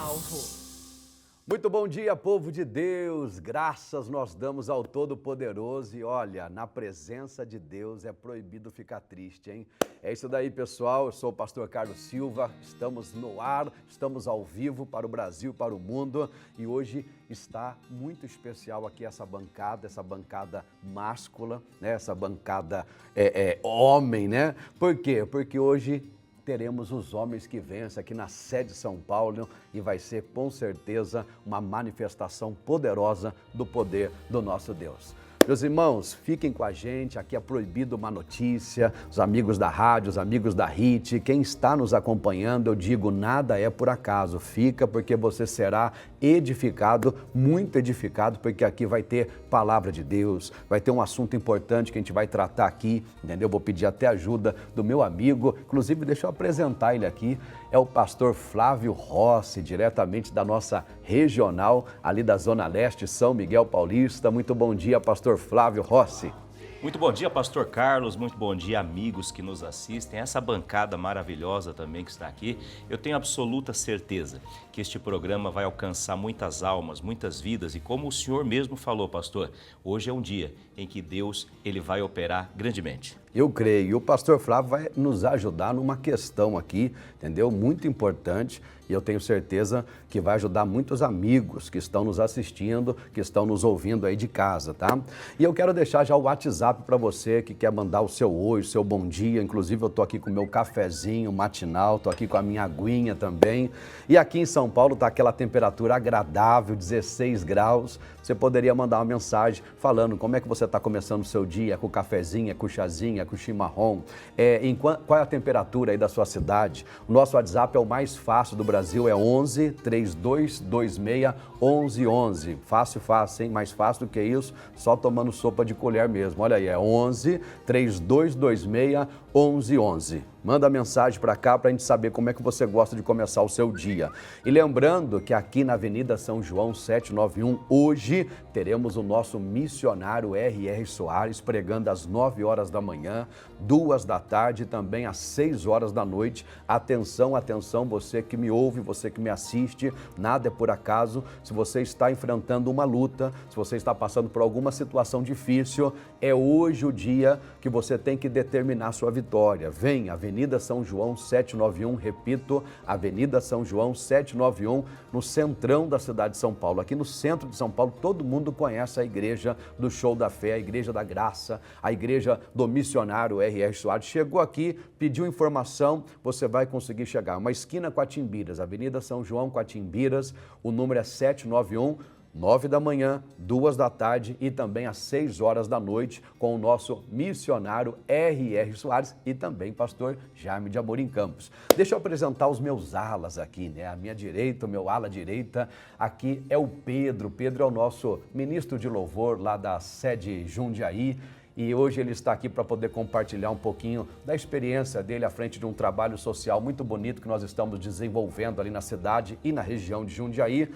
alvo. Muito bom dia, povo de Deus, graças nós damos ao Todo-Poderoso e olha, na presença de Deus é proibido ficar triste, hein? É isso daí, pessoal, eu sou o pastor Carlos Silva, estamos no ar, estamos ao vivo para o Brasil, para o mundo e hoje está muito especial aqui essa bancada máscula, né? Essa bancada homem, né? Por quê? Porque hoje teremos os homens que vencem aqui na sede de São Paulo e vai ser com certeza uma manifestação poderosa do poder do nosso Deus. Meus irmãos, fiquem com a gente, aqui é proibido uma notícia, os amigos da rádio, os amigos da HIT, quem está nos acompanhando, eu digo, nada é por acaso, fica porque você será edificado, muito edificado, porque aqui vai ter palavra de Deus, vai ter um assunto importante que a gente vai tratar aqui, entendeu? Vou pedir até ajuda do meu amigo, inclusive deixa eu apresentar ele aqui, é o pastor Flávio Rossi, diretamente da nossa regional, ali da Zona Leste, São Miguel Paulista. Muito bom dia, pastor Flávio Rossi. Muito bom dia, pastor Carlos, muito bom dia, amigos que nos assistem, essa bancada maravilhosa também que está aqui. Eu tenho absoluta certeza que este programa vai alcançar muitas almas, muitas vidas e como o senhor mesmo falou, pastor, hoje é um dia em que Deus ele vai operar grandemente. Eu creio, e o pastor Flávio vai nos ajudar numa questão aqui, entendeu? Muito importante, e eu tenho certeza que vai ajudar muitos amigos que estão nos assistindo, que estão nos ouvindo aí de casa, tá? E eu quero deixar já o WhatsApp para você que quer mandar o seu oi, o seu bom dia, inclusive eu tô aqui com o meu cafezinho matinal, tô aqui com a minha aguinha também, e aqui em São Paulo tá aquela temperatura agradável, 16 graus, você poderia mandar uma mensagem falando como é que você está começando o seu dia, com o cafezinho, com o chazinho, com o chimarrão, qual é a temperatura aí da sua cidade. O nosso WhatsApp é o mais fácil do Brasil, é 11 3226 1111. Fácil, hein? Mais fácil do que isso, só tomando sopa de colher mesmo. Olha aí, é 11 3226 1111. Manda mensagem para cá para a gente saber como é que você gosta de começar o seu dia. E lembrando que aqui na Avenida São João 791, hoje teremos o nosso missionário R.R. Soares pregando às 9 horas da manhã, 2 da tarde e também às 6 horas da noite. Atenção, atenção, você que me ouve, você que me assiste, nada é por acaso. Se você está enfrentando uma luta, se você está passando por alguma situação difícil, é hoje o dia que você tem que determinar sua vitória. Vem, Avenida São João 791, repito, Avenida São João 791, no centrão da cidade de São Paulo. Aqui no centro de São Paulo, todo mundo conhece a igreja do Show da Fé, a igreja da Graça, a igreja do missionário R.R. Soares. Chegou aqui, pediu informação, você vai conseguir chegar. Uma esquina com a Timbiras, Avenida São João com a Timbiras, o número é 791, 9 da manhã, 2 da tarde e também às 6 horas da noite com o nosso missionário R.R. Soares e também pastor Jaime de Amorim Campos. Deixa eu apresentar os meus alas aqui, né? A minha direita, o meu ala direita, aqui é o Pedro. Pedro é o nosso ministro de louvor lá da sede Jundiaí. E hoje ele está aqui para poder compartilhar um pouquinho da experiência dele à frente de um trabalho social muito bonito que nós estamos desenvolvendo ali na cidade e na região de Jundiaí.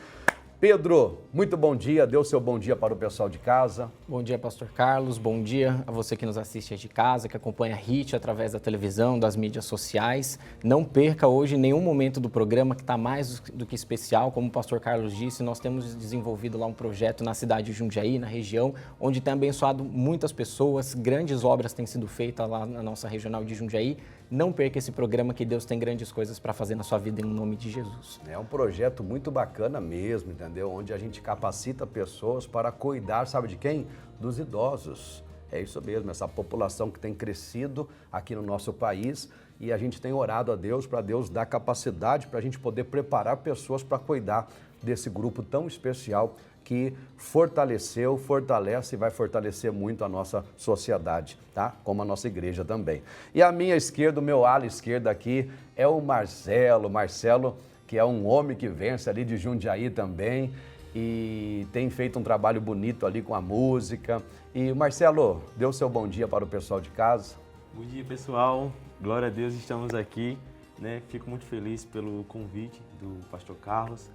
Pedro, muito bom dia, dê o seu bom dia para o pessoal de casa. Bom dia, pastor Carlos, bom dia a você que nos assiste aí de casa, que acompanha a HIT através da televisão, das mídias sociais. Não perca hoje nenhum momento do programa que está mais do que especial, como o pastor Carlos disse, nós temos desenvolvido lá um projeto na cidade de Jundiaí, na região, onde tem abençoado muitas pessoas, grandes obras têm sido feitas lá na nossa regional de Jundiaí. Não perca esse programa que Deus tem grandes coisas para fazer na sua vida em nome de Jesus. É um projeto muito bacana mesmo, entendeu? Onde a gente capacita pessoas para cuidar, sabe de quem? Dos idosos. É isso mesmo, essa população que tem crescido aqui no nosso país e a gente tem orado a Deus para Deus dar capacidade para a gente poder preparar pessoas para cuidar desse grupo tão especial que fortaleceu, fortalece e vai fortalecer muito a nossa sociedade, tá? Como a nossa igreja também. E à minha esquerda, o meu ala esquerdo aqui é o Marcelo. Marcelo, que é um homem que vence ali de Jundiaí também e tem feito um trabalho bonito ali com a música. E Marcelo, dê o seu bom dia para o pessoal de casa. Bom dia, pessoal. Glória a Deus, estamos aqui, né? Fico muito feliz pelo convite do pastor Carlos.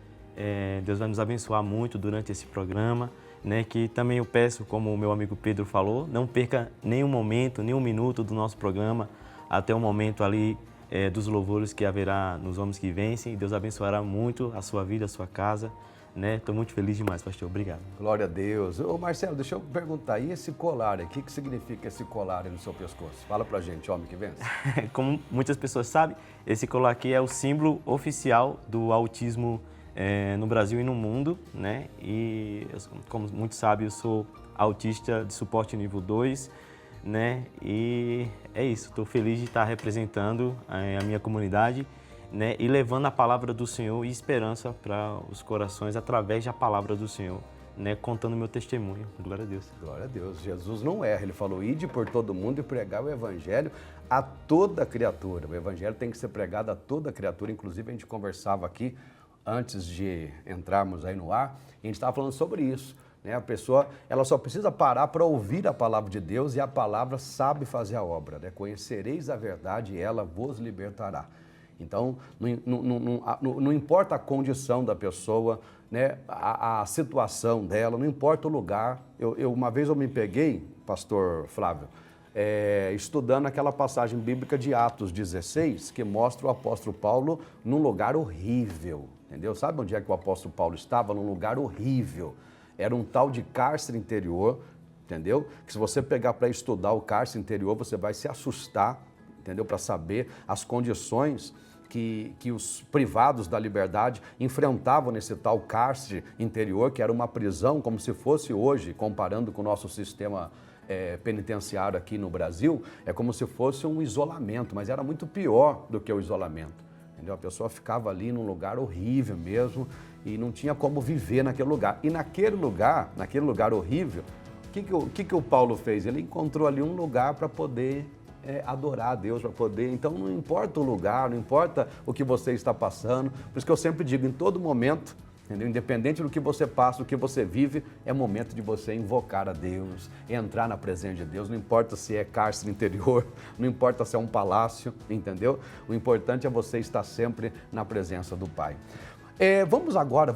Deus vai nos abençoar muito durante esse programa, né? Que também eu peço, como o meu amigo Pedro falou, não perca nenhum momento, nenhum minuto do nosso programa, até o momento ali dos louvores que haverá nos Homens que Vencem. Deus abençoará muito a sua vida, a sua casa. Estou muito feliz demais, pastor. Obrigado. Glória a Deus. Ô Marcelo, deixa eu perguntar, e esse colar aqui, o que significa esse colar aí no seu pescoço? Fala pra gente, Homem que Vence. Como muitas pessoas sabem, esse colar aqui é o símbolo oficial do autismo no Brasil e no mundo, né? E, como muitos sabem, eu sou autista de suporte nível 2, né? E é isso, estou feliz de estar representando a minha comunidade, né? E levando a palavra do Senhor e esperança para os corações através da palavra do Senhor, né? Contando meu testemunho. Glória a Deus. Glória a Deus. Jesus não erra. Ele falou, ide por todo mundo e pregar o evangelho a toda criatura. O evangelho tem que ser pregado a toda criatura. Inclusive, a gente conversava aqui, antes de entrarmos aí no ar, e a gente estava falando sobre isso. Né? A pessoa, ela só precisa parar para ouvir a palavra de Deus e a palavra sabe fazer a obra. Né? Conhecereis a verdade e ela vos libertará. Então, não importa a condição da pessoa, né, a situação dela, não importa o lugar. Uma vez eu me peguei, pastor Flávio, estudando aquela passagem bíblica de Atos 16, que mostra o apóstolo Paulo num lugar horrível, entendeu? Sabe onde é que o apóstolo Paulo estava? Num lugar horrível. Era um tal de cárcere interior, entendeu? Que se você pegar para estudar o cárcere interior, você vai se assustar, entendeu? Para saber as condições que os privados da liberdade enfrentavam nesse tal cárcere interior, que era uma prisão como se fosse hoje, comparando com o nosso sistema penitenciário aqui no Brasil, é como se fosse um isolamento, mas era muito pior do que o isolamento. Entendeu? A pessoa ficava ali num lugar horrível mesmo e não tinha como viver naquele lugar. E naquele lugar horrível, o que o Paulo fez? Ele encontrou ali um lugar para poder adorar a Deus, para poder. Então não importa o lugar, não importa o que você está passando. Por isso que eu sempre digo, em todo momento, entendeu? Independente do que você passa, do que você vive, é momento de você invocar a Deus, entrar na presença de Deus. Não importa se é cárcere interior, não importa se é um palácio, entendeu? O importante é você estar sempre na presença do Pai. Vamos agora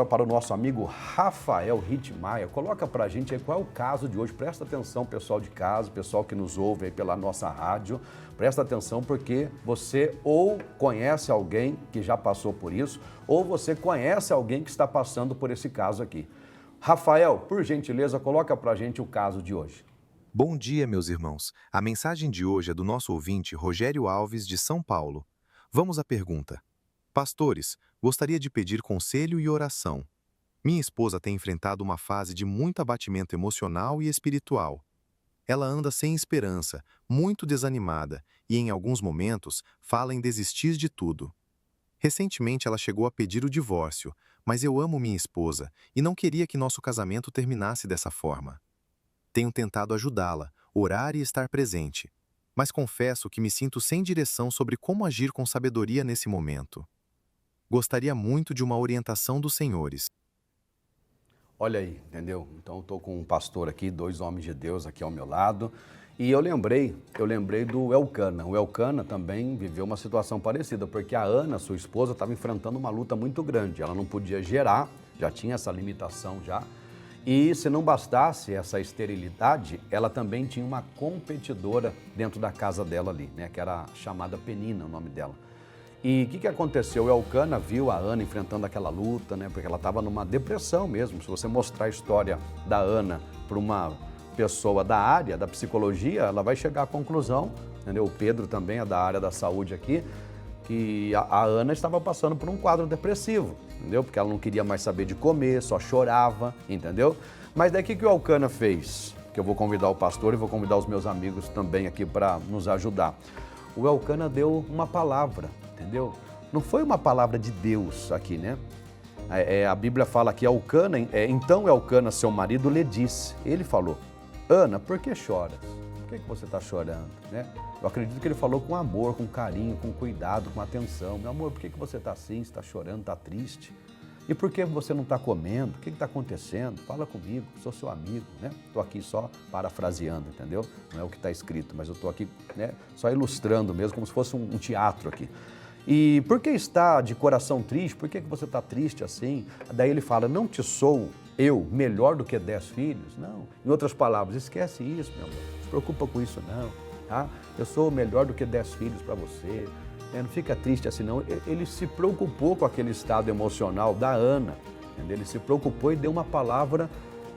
para o nosso amigo Rafael Ritmaia. Coloca para a gente aí qual é o caso de hoje. Presta atenção, pessoal de casa, pessoal que nos ouve aí pela nossa rádio. Presta atenção porque você ou conhece alguém que já passou por isso, ou você conhece alguém que está passando por esse caso aqui. Rafael, por gentileza, coloca para a gente o caso de hoje. Bom dia, meus irmãos. A mensagem de hoje é do nosso ouvinte Rogério Alves, de São Paulo. Vamos à pergunta. Pastores, gostaria de pedir conselho e oração. Minha esposa tem enfrentado uma fase de muito abatimento emocional e espiritual. Ela anda sem esperança, muito desanimada e, em alguns momentos, fala em desistir de tudo. Recentemente ela chegou a pedir o divórcio, mas eu amo minha esposa e não queria que nosso casamento terminasse dessa forma. Tenho tentado ajudá-la, orar e estar presente, mas confesso que me sinto sem direção sobre como agir com sabedoria nesse momento. Gostaria muito de uma orientação dos senhores. Olha aí, entendeu? Então, eu estou com um pastor aqui, 2 homens de Deus aqui ao meu lado, e eu lembrei do Elcana. O Elcana também viveu uma situação parecida, porque a Ana, sua esposa, estava enfrentando uma luta muito grande. Ela não podia gerar, já tinha essa limitação já, e se não bastasse essa esterilidade, ela também tinha uma competidora dentro da casa dela ali, né? Que era chamada Penina, o nome dela. E o que aconteceu? O Elcana viu a Ana enfrentando aquela luta, né? Porque ela estava numa depressão mesmo. Se você mostrar a história da Ana para uma pessoa da área da psicologia, ela vai chegar à conclusão, entendeu? O Pedro também é da área da saúde aqui, que a Ana estava passando por um quadro depressivo, entendeu? Porque ela não queria mais saber de comer, só chorava, entendeu? Mas daí o que o Elcana fez? Que eu vou convidar o pastor e vou convidar os meus amigos também aqui para nos ajudar. O Elcana deu uma palavra, entendeu? Não foi uma palavra de Deus aqui, né? A Bíblia fala que Elcana, então Elcana, seu marido, lhe disse, ele falou, Ana, por que choras? Por que você está chorando, né? Eu acredito que ele falou com amor, com carinho, com cuidado, com atenção. Meu amor, por que você está assim, está chorando, está triste? E por que você não está comendo? O que está acontecendo? Fala comigo, sou seu amigo, né? Estou aqui só parafraseando, entendeu? Não é o que está escrito, mas eu estou aqui, né, só ilustrando mesmo, como se fosse um teatro aqui. E por que está de coração triste? Por que você está triste assim? Daí ele fala, não te sou eu melhor do que 10 filhos? Não. Em outras palavras, esquece isso, meu amor. Não se preocupa com isso não, tá? Eu sou melhor do que 10 filhos para você. Não fica triste assim não. Ele se preocupou com aquele estado emocional da Ana, entendeu? Ele se preocupou e deu uma palavra,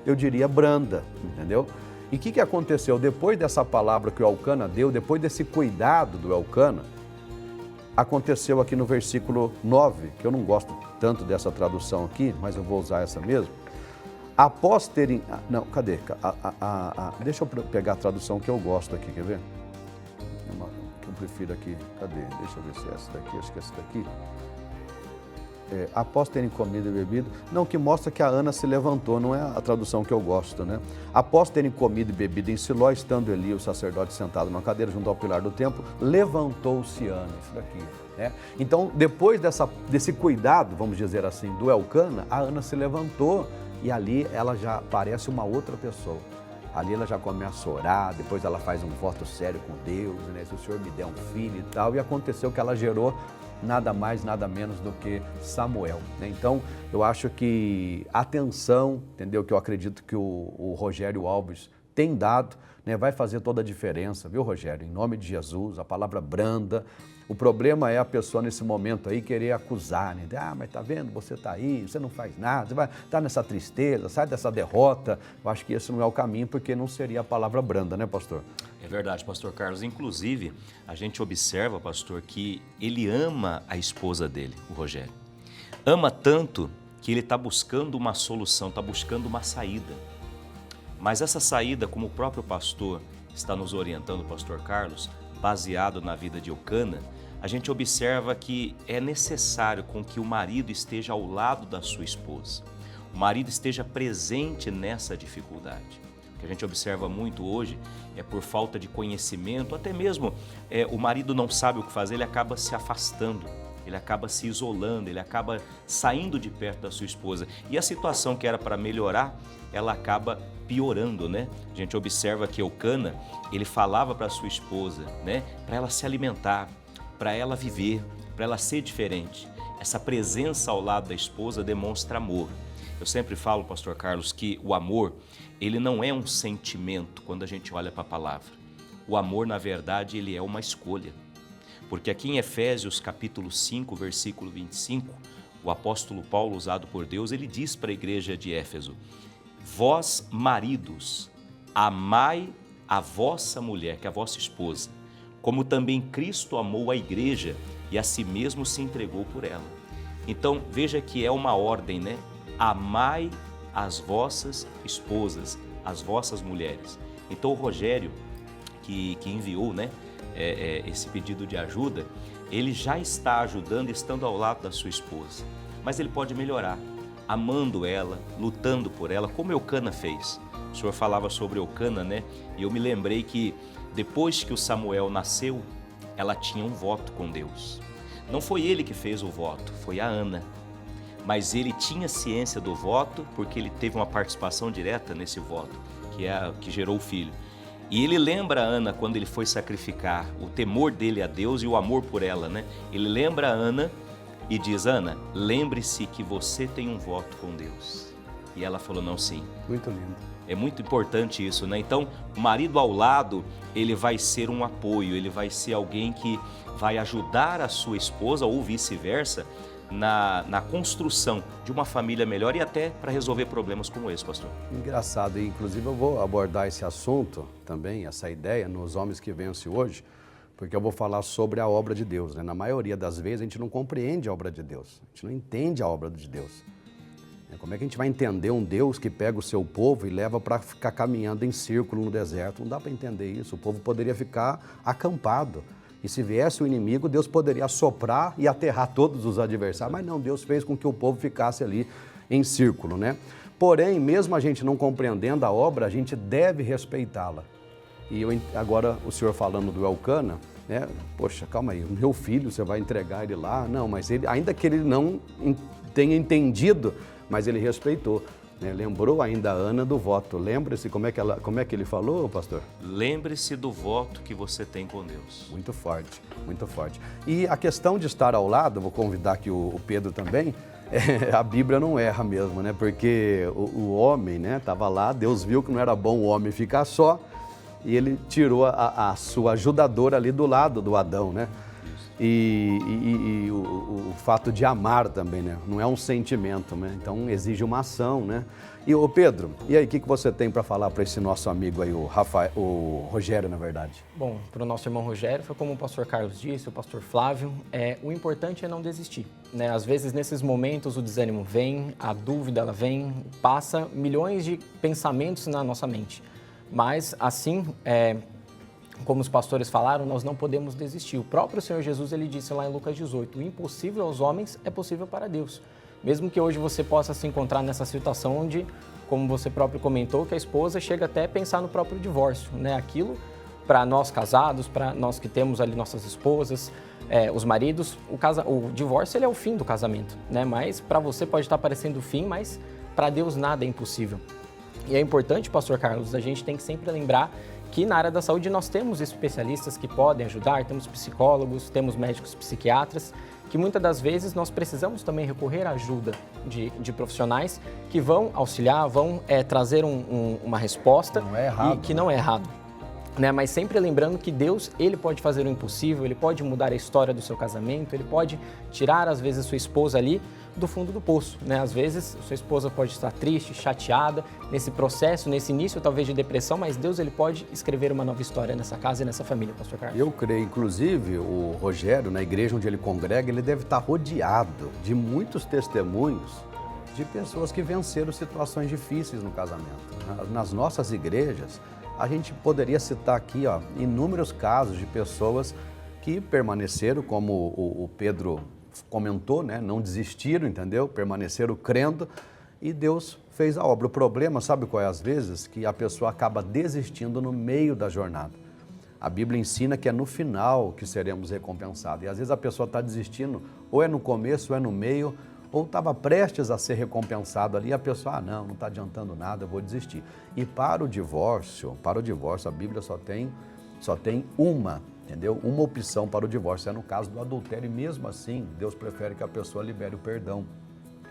eu diria, branda, entendeu? E o que aconteceu? Depois dessa palavra que o Elcana deu, depois desse cuidado do Elcana, aconteceu aqui no versículo 9, que eu não gosto tanto dessa tradução aqui, mas eu vou usar essa mesmo. Após terem... Não, cadê? Deixa eu pegar a tradução que eu gosto aqui, quer ver? Que eu prefiro aqui. Cadê? Deixa eu ver se é essa daqui, acho que é essa daqui. Após terem comido e bebido, não, que mostra que a Ana se levantou, não é a tradução que eu gosto, né? Após terem comido e bebido em Siló, estando Eli, o sacerdote, sentado numa cadeira junto ao pilar do templo, levantou-se Ana, isso daqui, né? Então, depois desse cuidado, vamos dizer assim, do Elcana, a Ana se levantou e ali ela já parece uma outra pessoa. Ali ela já começa a orar, depois ela faz um voto sério com Deus, né? Se o Senhor me der um filho e tal, e aconteceu que ela gerou nada mais, nada menos do que Samuel, né? Então, eu acho que a atenção, entendeu? Que eu acredito que o Rogério Alves tem dado, né? Vai fazer toda a diferença, viu, Rogério? Em nome de Jesus, a palavra branda. O problema é a pessoa nesse momento aí querer acusar, né? Mas tá vendo, você tá aí, você não faz nada, você vai estar nessa tristeza, sai dessa derrota. Eu acho que esse não é o caminho, porque não seria a palavra branda, né, pastor? É verdade, pastor Carlos. Inclusive, a gente observa, pastor, que ele ama a esposa dele, o Rogério. Ama tanto que ele está buscando uma solução, está buscando uma saída. Mas essa saída, como o próprio pastor está nos orientando, pastor Carlos, baseado na vida de Elcana, a gente observa que é necessário com que o marido esteja ao lado da sua esposa. O marido esteja presente nessa dificuldade. O que a gente observa muito hoje é por falta de conhecimento, até mesmo o marido não sabe o que fazer, ele acaba se afastando, ele acaba se isolando, ele acaba saindo de perto da sua esposa. E a situação que era para melhorar, ela acaba piorando, né? A gente observa que Elcana, ele falava para sua esposa, né? Para ela se alimentar, para ela viver, para ela ser diferente. Essa presença ao lado da esposa demonstra amor. Eu sempre falo, pastor Carlos, que o amor, ele não é um sentimento quando a gente olha para a palavra. O amor, na verdade, ele é uma escolha. Porque aqui em Efésios, capítulo 5, versículo 25, o apóstolo Paulo, usado por Deus, ele diz para a igreja de Éfeso: vós, maridos, amai a vossa mulher, que é a vossa esposa, como também Cristo amou a igreja e a si mesmo se entregou por ela. Então, veja que é uma ordem, né? Amai as vossas esposas, as vossas mulheres. Então, o Rogério, que enviou, né, esse pedido de ajuda, ele já está ajudando, estando ao lado da sua esposa. Mas ele pode melhorar, amando ela, lutando por ela, como Elcana fez. O senhor falava sobre Elcana, né? E eu me lembrei que depois que o Samuel nasceu, ela tinha um voto com Deus. Não foi ele que fez o voto, foi a Ana. Mas ele tinha ciência do voto porque ele teve uma participação direta nesse voto, que gerou o filho. E ele lembra a Ana quando ele foi sacrificar, o temor dele a Deus e o amor por ela, né? Ele lembra a Ana e diz: Ana, lembre-se que você tem um voto com Deus. E ela falou: não, sim. Muito lindo. É muito importante isso, né? Então, o marido ao lado, ele vai ser um apoio, ele vai ser alguém que vai ajudar a sua esposa ou vice-versa na construção de uma família melhor e até para resolver problemas como esse, pastor. Engraçado, e inclusive eu vou abordar esse assunto também, essa ideia, nos Homens que Vencem hoje, porque eu vou falar sobre a obra de Deus, né? Na maioria das vezes a gente não compreende a obra de Deus, a gente não entende a obra de Deus. Como é que a gente vai entender um Deus que pega o seu povo e leva para ficar caminhando em círculo no deserto? Não dá para entender isso, o povo poderia ficar acampado. E se viesse o inimigo, Deus poderia assoprar e aterrar todos os adversários. Mas não, Deus fez com que o povo ficasse ali em círculo, né? Porém, mesmo a gente não compreendendo a obra, a gente deve respeitá-la. E agora o senhor falando do Elcana, né? Poxa, calma aí, o meu filho, você vai entregar ele lá? Não, mas ele, ainda que ele não tenha entendido, mas ele respeitou. Lembrou ainda a Ana do voto. Lembre-se como é que ele falou, pastor? Lembre-se do voto que você tem com Deus. Muito forte, muito forte. E a questão de estar ao lado, vou convidar aqui o Pedro também, a Bíblia não erra mesmo, né? Porque o homem, né, estava lá, Deus viu que não era bom o homem ficar só e ele tirou a sua ajudadora ali do lado do Adão, né? E o fato de amar também, né? Não é um sentimento, né? Então exige uma ação, né? E o Pedro, e aí, o que você tem para falar para esse nosso amigo aí, o Rogério, na verdade? Bom, para o nosso irmão Rogério, foi como o pastor Carlos disse, o pastor Flávio, o importante é não desistir, né? Às vezes, nesses momentos, o desânimo vem, a dúvida ela vem, passa milhões de pensamentos na nossa mente. Mas, assim, como os pastores falaram, nós não podemos desistir. O próprio Senhor Jesus, ele disse lá em Lucas 18, o impossível aos homens é possível para Deus. Mesmo que hoje você possa se encontrar nessa situação onde, como você próprio comentou, que a esposa chega até a pensar no próprio divórcio, né? Aquilo, para nós casados, para nós que temos ali nossas esposas, os maridos, o divórcio ele é o fim do casamento, né? Mas para você pode estar parecendo o fim, mas para Deus nada é impossível. E é importante, pastor Carlos, a gente tem que sempre lembrar que na área da saúde nós temos especialistas que podem ajudar, temos psicólogos, temos médicos psiquiatras, que muitas das vezes nós precisamos também recorrer à ajuda de profissionais que vão auxiliar, vão trazer uma resposta não é errado, e que não é errado. Né? Mas sempre lembrando que Deus, ele pode fazer o impossível, ele pode mudar a história do seu casamento, ele pode tirar, às vezes, sua esposa ali do fundo do poço, né? Às vezes, sua esposa pode estar triste, chateada, nesse processo, nesse início, talvez, de depressão, mas Deus, ele pode escrever uma nova história nessa casa e nessa família, pastor Carlos. Eu creio, inclusive, o Rogério, na igreja onde ele congrega, ele deve estar rodeado de muitos testemunhos de pessoas que venceram situações difíceis no casamento. Nas nossas igrejas, a gente poderia citar aqui, inúmeros casos de pessoas que permaneceram, como o Pedro comentou, né? Não desistiram, entendeu? Permaneceram crendo e Deus fez a obra. O problema, sabe qual é às vezes? Que a pessoa acaba desistindo no meio da jornada. A Bíblia ensina que é no final que seremos recompensados. E às vezes a pessoa está desistindo, ou é no começo, ou é no meio, ou estava prestes a ser recompensado ali, e a pessoa, não está adiantando nada, eu vou desistir. E para o divórcio, a Bíblia só tem uma, entendeu? Uma opção para o divórcio, é no caso do adultério, e mesmo assim, Deus prefere que a pessoa libere o perdão,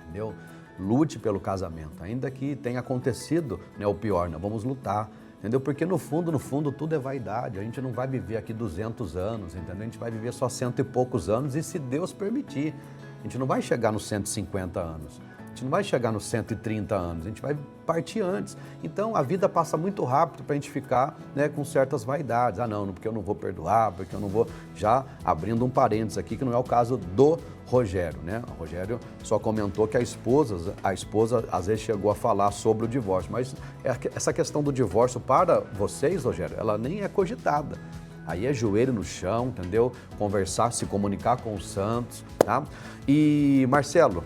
entendeu? Lute pelo casamento, ainda que tenha acontecido, né, o pior, nós vamos lutar, entendeu? Porque no fundo, tudo é vaidade, a gente não vai viver aqui 200 anos, entendeu? A gente vai viver só 100 e poucos anos, e se Deus permitir, a gente não vai chegar nos 150 anos, a gente não vai chegar nos 130 anos, a gente vai partir antes. Então, a vida passa muito rápido para a gente ficar, né, com certas vaidades. Não, porque eu não vou perdoar, porque eu não vou... Já abrindo um parênteses aqui, que não é o caso do Rogério, né? O Rogério só comentou que a esposa às vezes chegou a falar sobre o divórcio, mas essa questão do divórcio para vocês, Rogério, ela nem é cogitada. Aí é joelho no chão, entendeu? Conversar, se comunicar com os santos, tá? E Marcelo,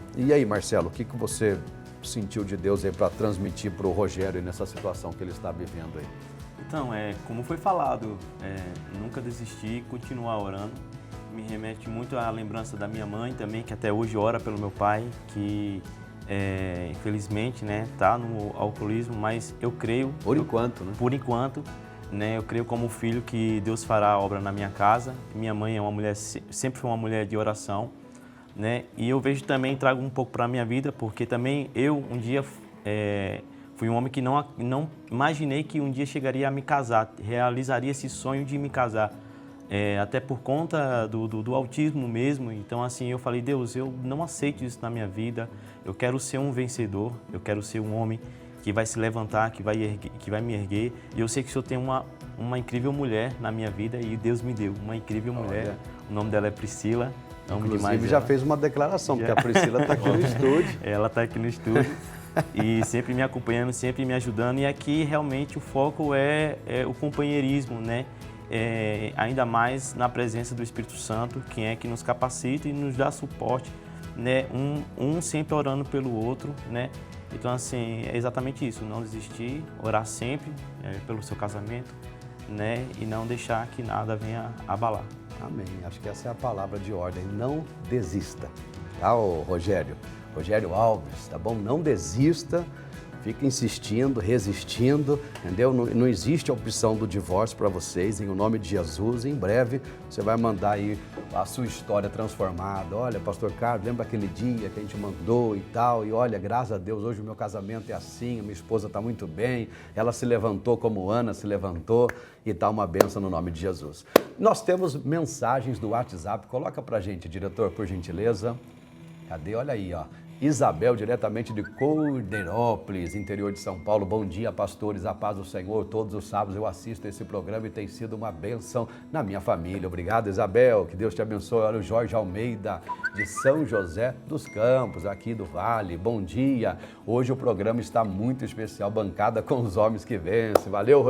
o que você sentiu de Deus aí para transmitir para o Rogério nessa situação que ele está vivendo aí? Então, como foi falado, nunca desistir, continuar orando. Me remete muito à lembrança da minha mãe também, que até hoje ora pelo meu pai, que infelizmente, né, tá no alcoolismo, mas eu creio... Por enquanto, né? Eu creio como filho que Deus fará a obra na minha casa. Minha mãe é uma mulher, sempre foi uma mulher de oração, né? E eu vejo também, trago um pouco para a minha vida, porque também eu um dia fui um homem que não imaginei que um dia chegaria a me casar, realizaria esse sonho de me casar. Até por conta do autismo mesmo. Então, assim, eu falei, Deus, eu não aceito isso na minha vida, eu quero ser um vencedor, eu quero ser um homem que vai se levantar, que vai me erguer. E eu sei que o Senhor tem uma incrível mulher na minha vida e Deus me deu uma incrível mulher. O nome dela é Priscila. Inclusive já fez uma declaração, porque a Priscila está aqui no estúdio. Ela está aqui no estúdio e sempre me acompanhando, sempre me ajudando. E aqui realmente o foco é o companheirismo, né? Ainda mais na presença do Espírito Santo, quem é que nos capacita e nos dá suporte, né? Um sempre orando pelo outro, né? Então, assim, é exatamente isso, não desistir, orar sempre pelo seu casamento, né? E não deixar que nada venha abalar. Amém. Acho que essa é a palavra de ordem, não desista. Tá, Rogério? Rogério Alves, tá bom? Não desista, Fica insistindo, resistindo, entendeu? Não existe a opção do divórcio para vocês, em o nome de Jesus. Em breve você vai mandar aí a sua história transformada. Olha, pastor Carlos, lembra aquele dia que a gente mandou e tal? E olha, graças a Deus, hoje o meu casamento é assim, a minha esposa está muito bem, ela se levantou como Ana se levantou e está uma bênção no nome de Jesus. Nós temos mensagens do WhatsApp, coloca pra gente, diretor, por gentileza. Cadê? Olha aí, ó. Isabel, diretamente de Cordeirópolis, interior de São Paulo. Bom dia, pastores, a paz do Senhor. Todos os sábados eu assisto esse programa e tem sido uma bênção na minha família. Obrigado, Isabel, que Deus te abençoe. Olha o Jorge Almeida, de São José dos Campos, aqui do Vale. Bom dia. Hoje o programa está muito especial, bancada com os homens que vencem. Valeu,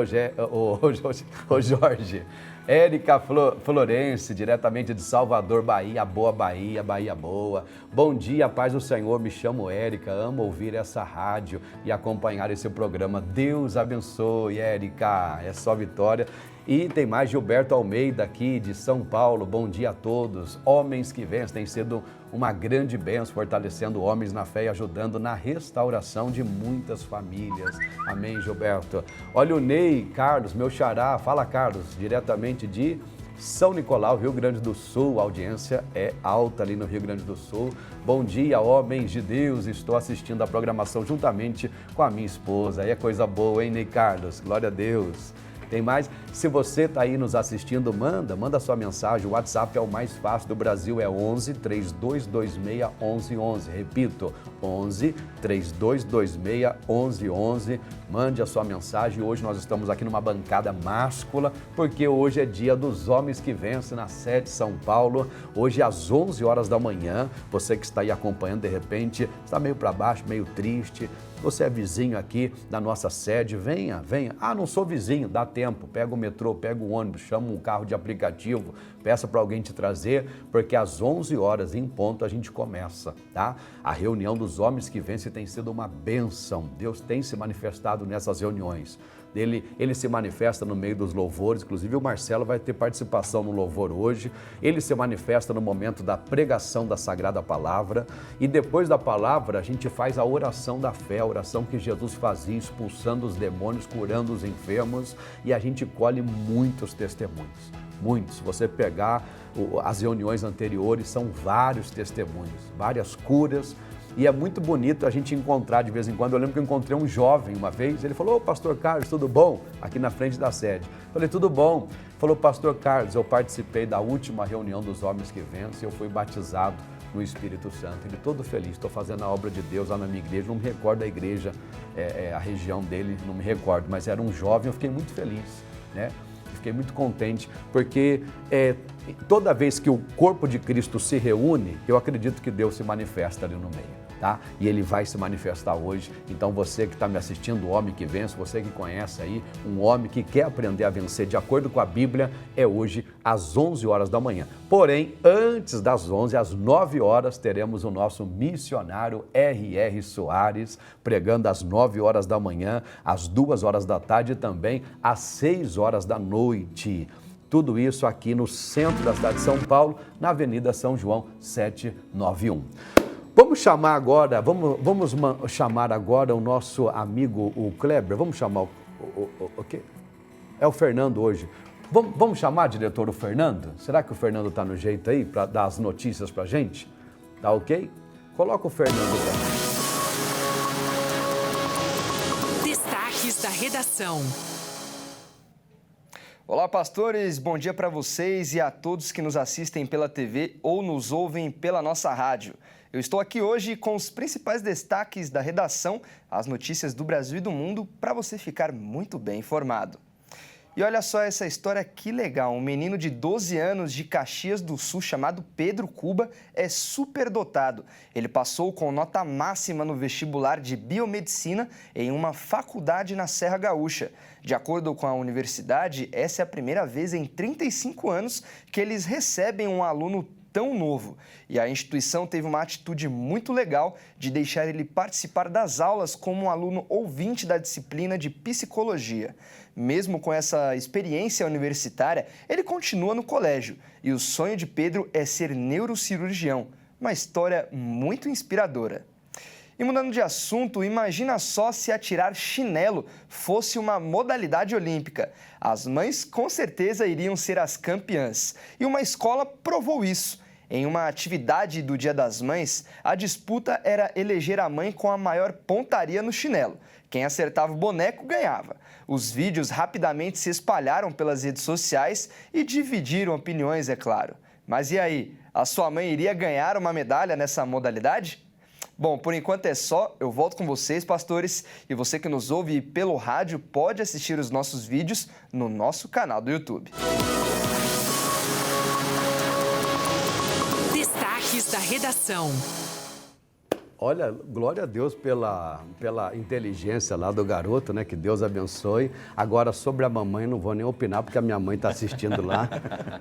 Jorge. Érica Florense, diretamente de Salvador, Bahia. Boa Bahia, Bahia boa. Bom dia, paz do Senhor, me chamo Érica, amo ouvir essa rádio e acompanhar esse programa. Deus abençoe, Érica, é só vitória. E tem mais Gilberto Almeida aqui de São Paulo. Bom dia a todos. Homens que vencem, tem sido uma grande bênção, fortalecendo homens na fé e ajudando na restauração de muitas famílias. Amém, Gilberto. Olha o Ney Carlos, meu xará. Fala, Carlos, diretamente de São Nicolau, Rio Grande do Sul. A audiência é alta ali no Rio Grande do Sul. Bom dia, homens de Deus. Estou assistindo a programação juntamente com a minha esposa. Aí é coisa boa, hein, Ney Carlos? Glória a Deus. Tem mais? Se você está aí nos assistindo, manda sua mensagem. O WhatsApp é o mais fácil do Brasil, é 11 3226 1111. Repito, 11 3226 1111. Mande a sua mensagem. Hoje nós estamos aqui numa bancada máscula, porque hoje é dia dos homens que vencem na sede São Paulo. Hoje às 11 horas da manhã. Você que está aí acompanhando, de repente, está meio para baixo, meio triste. Você é vizinho aqui da nossa sede, venha. Ah, não sou vizinho, dá tempo, pega o metrô, pega o ônibus, chama um carro de aplicativo, peça para alguém te trazer, porque às 11 horas em ponto a gente começa, tá? A reunião dos homens que vencem tem sido uma bênção. Deus tem se manifestado nessas reuniões. Ele se manifesta no meio dos louvores, inclusive o Marcelo vai ter participação no louvor hoje. Ele se manifesta no momento da pregação da Sagrada Palavra e depois da palavra a gente faz a oração da fé, a oração que Jesus fazia, expulsando os demônios, curando os enfermos, e a gente colhe muitos testemunhos. Muitos. Se você pegar as reuniões anteriores, são vários testemunhos, várias curas. E é muito bonito a gente encontrar de vez em quando. Eu lembro que eu encontrei um jovem uma vez, ele falou: "Ô, pastor Carlos, tudo bom?" Aqui na frente da sede. Falei: "Tudo bom?" Falou: "Pastor Carlos, eu participei da última reunião dos homens que vencem, eu fui batizado no Espírito Santo." Ele todo feliz, estou fazendo a obra de Deus lá na minha igreja, não me recordo da igreja, a região dele, não me recordo, mas era um jovem, eu fiquei muito feliz, né? Fiquei muito contente, porque toda vez que o corpo de Cristo se reúne, eu acredito que Deus se manifesta ali no meio. Tá? E ele vai se manifestar hoje. Então você que está me assistindo, o homem que vence, você que conhece aí um homem que quer aprender a vencer de acordo com a Bíblia, é hoje às 11 horas da manhã. Porém, antes das 11, às 9 horas, teremos o nosso missionário R.R. Soares, pregando às 9 horas da manhã, às 2 horas da tarde e também às 6 horas da noite. Tudo isso aqui no centro da cidade de São Paulo, na Avenida São João 791. Vamos chamar agora, vamos chamar agora o nosso amigo, o Kleber. Vamos chamar o quê? É o Fernando hoje. Vamos chamar, diretor, o Fernando? Será que o Fernando está no jeito aí para dar as notícias para a gente? Tá ok? Coloca o Fernando também. Destaques da redação. Olá, pastores, bom dia para vocês e a todos que nos assistem pela TV ou nos ouvem pela nossa rádio. Eu estou aqui hoje com os principais destaques da redação, as notícias do Brasil e do mundo, para você ficar muito bem informado. E olha só essa história que legal, um menino de 12 anos de Caxias do Sul chamado Pedro Cuba é superdotado. Ele passou com nota máxima no vestibular de biomedicina em uma faculdade na Serra Gaúcha. De acordo com a universidade, essa é a primeira vez em 35 anos que eles recebem um aluno tão novo. E a instituição teve uma atitude muito legal de deixar ele participar das aulas como um aluno ouvinte da disciplina de psicologia. Mesmo com essa experiência universitária, ele continua no colégio e o sonho de Pedro é ser neurocirurgião. Uma história muito inspiradora. E mudando de assunto, imagina só se atirar chinelo fosse uma modalidade olímpica. As mães com certeza iriam ser as campeãs. E uma escola provou isso. Em uma atividade do Dia das Mães, a disputa era eleger a mãe com a maior pontaria no chinelo. Quem acertava o boneco ganhava. Os vídeos rapidamente se espalharam pelas redes sociais e dividiram opiniões, é claro. Mas e aí, a sua mãe iria ganhar uma medalha nessa modalidade? Bom, por enquanto é só. Eu volto com vocês, pastores. E você que nos ouve pelo rádio pode assistir os nossos vídeos no nosso canal do YouTube. Destaques da redação. Olha, glória a Deus pela inteligência lá do garoto, né? Que Deus abençoe. Agora, sobre a mamãe, não vou nem opinar, porque a minha mãe está assistindo lá.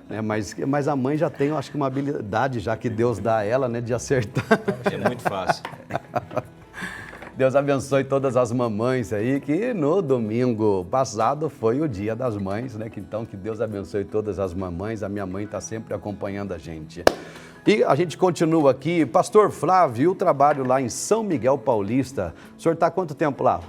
Né? Mas a mãe já tem, eu acho que uma habilidade, já que Deus dá a ela, né? De acertar. É muito fácil. Deus abençoe todas as mamães aí, que no domingo passado foi o Dia das Mães, né? Então, que Deus abençoe todas as mamães. A minha mãe está sempre acompanhando a gente. E a gente continua aqui. Pastor Flávio, o trabalho lá em São Miguel Paulista. O senhor está há quanto tempo lá?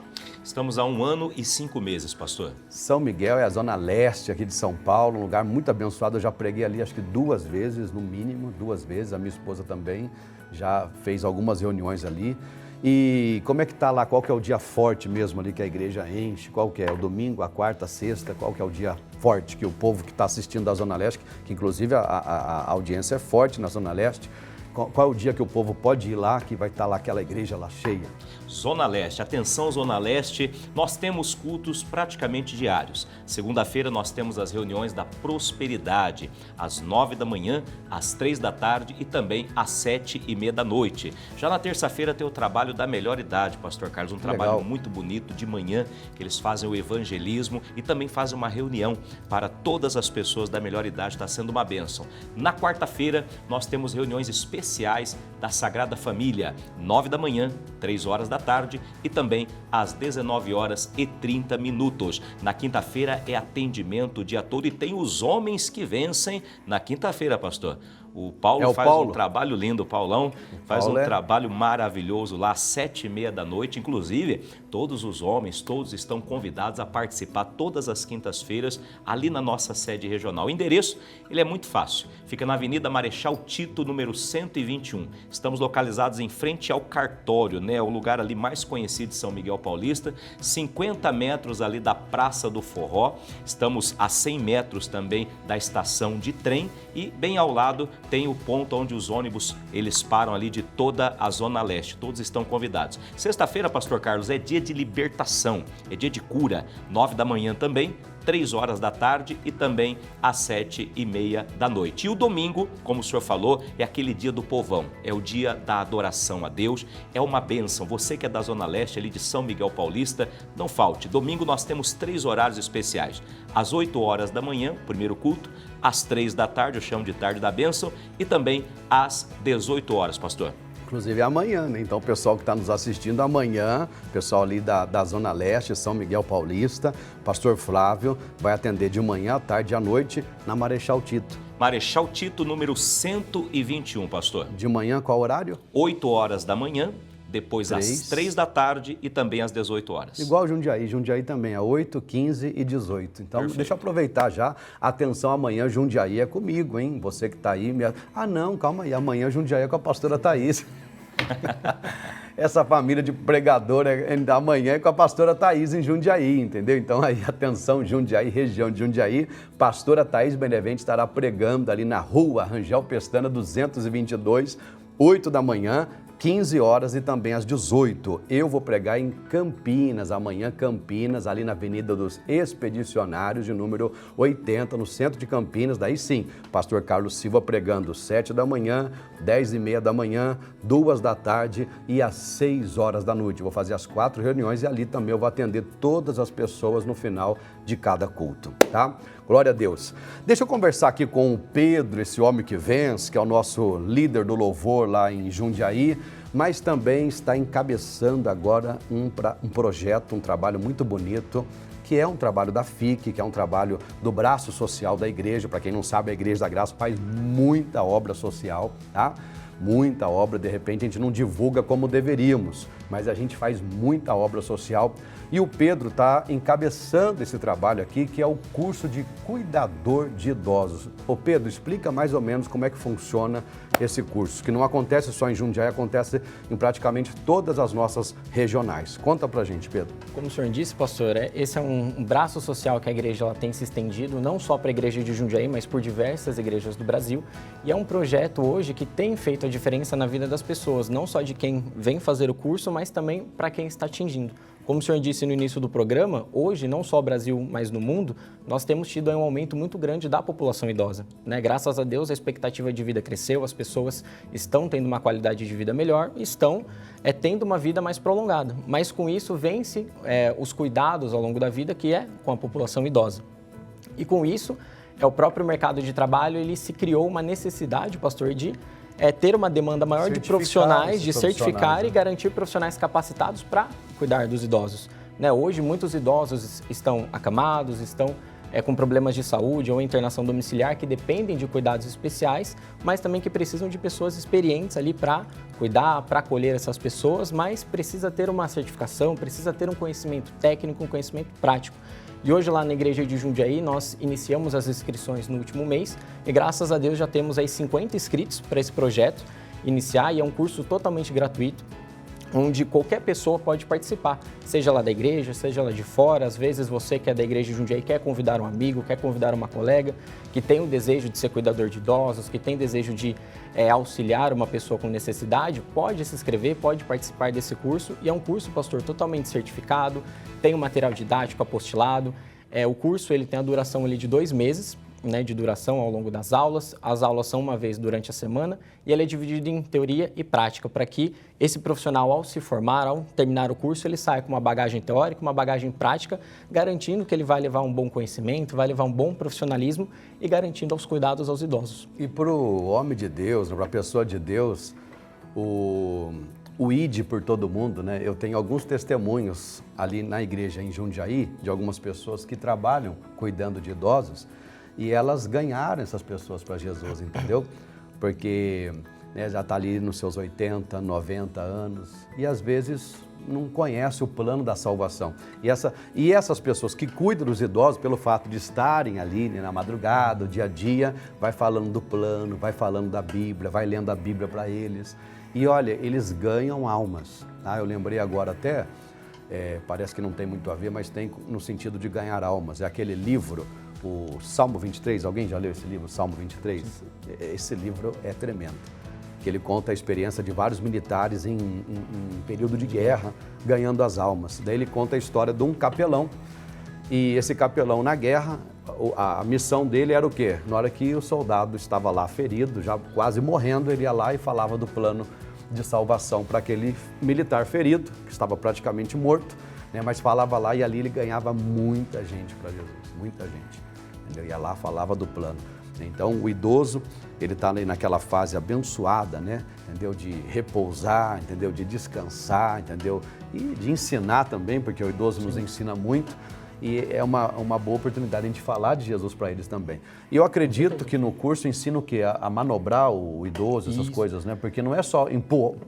Estamos há 1 ano e 5 meses, pastor. São Miguel é a zona leste aqui de São Paulo, um lugar muito abençoado. Eu já preguei ali acho que 2 vezes, no mínimo, 2 vezes. A minha esposa também já fez algumas reuniões ali. E como é que está lá? Qual que é o dia forte mesmo ali que a igreja enche? Qual que é? O domingo, a quarta, a sexta? Qual que é o dia forte que o povo que está assistindo da Zona Leste, que inclusive a audiência é forte na Zona Leste, qual é o dia que o povo pode ir lá, que vai estar lá aquela igreja lá cheia? Zona Leste, atenção Zona Leste, nós temos cultos praticamente diários. Segunda-feira nós temos as reuniões da Prosperidade, às 9 da manhã, às 3 da tarde e também às 7h30 da noite. Já na terça-feira tem o trabalho da Melhor Idade, pastor Carlos, um trabalho Legal. muito bonito de manhã, que eles fazem o evangelismo e também fazem uma reunião para todas as pessoas da Melhor Idade, está sendo uma bênção. Na quarta-feira nós temos reuniões especiais da Sagrada Família, 9 da manhã, 3 horas da tarde e também às 19h30. Na quinta-feira é atendimento o dia todo e tem os homens que vencem na quinta-feira, pastor. O Paulo faz um trabalho lindo, o Paulão faz um trabalho maravilhoso lá às 7h30 da noite. Inclusive, todos os homens, todos estão convidados a participar todas as quintas-feiras ali na nossa sede regional. O endereço, ele é muito fácil. Fica na Avenida Marechal Tito, número 121. Estamos localizados em frente ao cartório, né? O lugar ali mais conhecido de São Miguel Paulista, 50 metros ali da Praça do Forró. Estamos a 100 metros também da estação de trem e bem ao lado tem o ponto onde os ônibus, eles param ali de toda a Zona Leste. Todos estão convidados. Sexta-feira, pastor Carlos, é dia de libertação, é dia de cura. 9 da manhã também, 3 horas da tarde e também às 7h30 da noite. E o domingo, como o senhor falou, é aquele dia do povão, é o dia da adoração a Deus, é uma bênção. Você que é da Zona Leste, ali de São Miguel Paulista, não falte. Domingo nós temos 3 horários especiais. Às 8 horas da manhã, primeiro culto, às 3 da tarde, eu chamo de tarde da bênção, e também às 18 horas, pastor. Inclusive amanhã, né? Então o pessoal que está nos assistindo amanhã, pessoal ali da Zona Leste, São Miguel Paulista, pastor Flávio vai atender de manhã, à tarde e à noite na Marechal Tito. Marechal Tito, número 121, pastor. De manhã, qual horário? 8 horas da manhã, depois às 3 da tarde e também às 18 horas. Igual Jundiaí. Jundiaí também é 8, 15 e 18. Então, deixa eu aproveitar já. Atenção, amanhã Jundiaí é comigo, hein? Você que está aí. Ah, não, calma aí. Amanhã Jundiaí é com a pastora Thaís. Essa família de pregador amanhã é com a pastora Thaís em Jundiaí, entendeu? Então aí, atenção, Jundiaí, região de Jundiaí, pastora Thaís Benevente estará pregando ali na rua Rangel Pestana 222, 8 da manhã, 15 horas e também às 18. Eu vou pregar em Campinas, amanhã Campinas, ali na Avenida dos Expedicionários, de número 80, no centro de Campinas. Daí sim, pastor Carlos Silva pregando 7 da manhã, 10h30 da manhã, 2 da tarde e às 6 horas da noite. Vou fazer as 4 reuniões e ali também eu vou atender todas as pessoas no final de cada culto, tá? Glória a Deus. Deixa eu conversar aqui com o Pedro, esse homem que vence, que é o nosso líder do louvor lá em Jundiaí, mas também está encabeçando agora um projeto, um trabalho muito bonito, que é um trabalho da FIC, que é um trabalho do braço social da igreja. Para quem não sabe, a Igreja da Graça faz muita obra social, tá? Muita obra, de repente a gente não divulga como deveríamos, mas a gente faz muita obra social e o Pedro está encabeçando esse trabalho aqui, que é o curso de cuidador de idosos. Ô Pedro, explica mais ou menos como é que funciona esse curso, que não acontece só em Jundiaí, acontece em praticamente todas as nossas regionais. Conta pra gente, Pedro. Como o senhor disse, pastor, esse é um braço social que a igreja ela tem se estendido, não só para a igreja de Jundiaí, mas por diversas igrejas do Brasil. E é um projeto hoje que tem feito a diferença na vida das pessoas, não só de quem vem fazer o curso, mas também para quem está atingindo. Como o senhor disse no início do programa, hoje, não só no Brasil, mas no mundo, nós temos tido um aumento muito grande da população idosa, né? Graças a Deus, a expectativa de vida cresceu, as pessoas estão tendo uma qualidade de vida melhor, estão tendo uma vida mais prolongada. Mas com isso, vence os cuidados ao longo da vida, que é com a população idosa. E com isso, o próprio mercado de trabalho, ele se criou uma necessidade, pastor, de ter uma demanda maior de profissionais, de certificar e garantir profissionais capacitados para cuidar dos idosos. Né? Hoje, muitos idosos estão acamados, estão com problemas de saúde ou internação domiciliar que dependem de cuidados especiais, mas também que precisam de pessoas experientes ali para cuidar, para acolher essas pessoas, mas precisa ter uma certificação, precisa ter um conhecimento técnico, um conhecimento prático. E hoje lá na igreja de Jundiaí nós iniciamos as inscrições no último mês e graças a Deus já temos aí 50 inscritos para esse projeto iniciar e é um curso totalmente gratuito, onde qualquer pessoa pode participar, seja lá da igreja, seja lá de fora. Às vezes você que é da igreja de Jundiaí quer convidar um amigo, quer convidar uma colega que tem o desejo de ser cuidador de idosos, que tem desejo de auxiliar uma pessoa com necessidade, pode se inscrever, pode participar desse curso. E é um curso, pastor, totalmente certificado, tem um material didático apostilado. O curso ele tem a duração ali de 2 meses, né, de duração ao longo das aulas. As aulas são uma vez durante a semana e ele é dividido em teoria e prática para que esse profissional, ao se formar, ao terminar o curso, ele saia com uma bagagem teórica, uma bagagem prática, garantindo que ele vai levar um bom conhecimento, vai levar um bom profissionalismo e garantindo aos cuidados aos idosos. E para o homem de Deus, para a pessoa de Deus, o ID por todo mundo, né? Eu tenho alguns testemunhos ali na igreja em Jundiaí, de algumas pessoas que trabalham cuidando de idosos, e elas ganharam essas pessoas para Jesus, entendeu? Porque já está ali nos seus 80, 90 anos e às vezes não conhece o plano da salvação. E essas pessoas que cuidam dos idosos, pelo fato de estarem ali na madrugada, o dia a dia, vai falando do plano, vai falando da Bíblia, vai lendo a Bíblia para eles. E olha, eles ganham almas. Tá? Eu lembrei agora até, parece que não tem muito a ver, mas tem no sentido de ganhar almas. É aquele livro, o Salmo 23, alguém já leu esse livro, Salmo 23? Esse livro é tremendo, que ele conta a experiência de vários militares em período de guerra, ganhando as almas. Daí ele conta a história de um capelão, e esse capelão na guerra, a missão dele era o quê? Na hora que o soldado estava lá ferido, já quase morrendo, ele ia lá e falava do plano de salvação para aquele militar ferido, que estava praticamente morto, né? Mas falava lá e ali ele ganhava muita gente para Jesus, muita gente. Entendeu? Ia lá, falava do plano. Então, o idoso, ele está naquela fase abençoada, né? Entendeu? De repousar, entendeu? De descansar, entendeu? E de ensinar também, porque o idoso nos ensina muito. E é uma boa oportunidade de falar de Jesus para eles também. E eu acredito que no curso ensina o quê? A manobrar o idoso, essas coisas, né? Porque não é só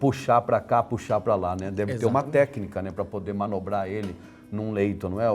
puxar para cá, puxar para lá, né? Deve ter uma técnica, né? Para poder manobrar ele num leito, não é?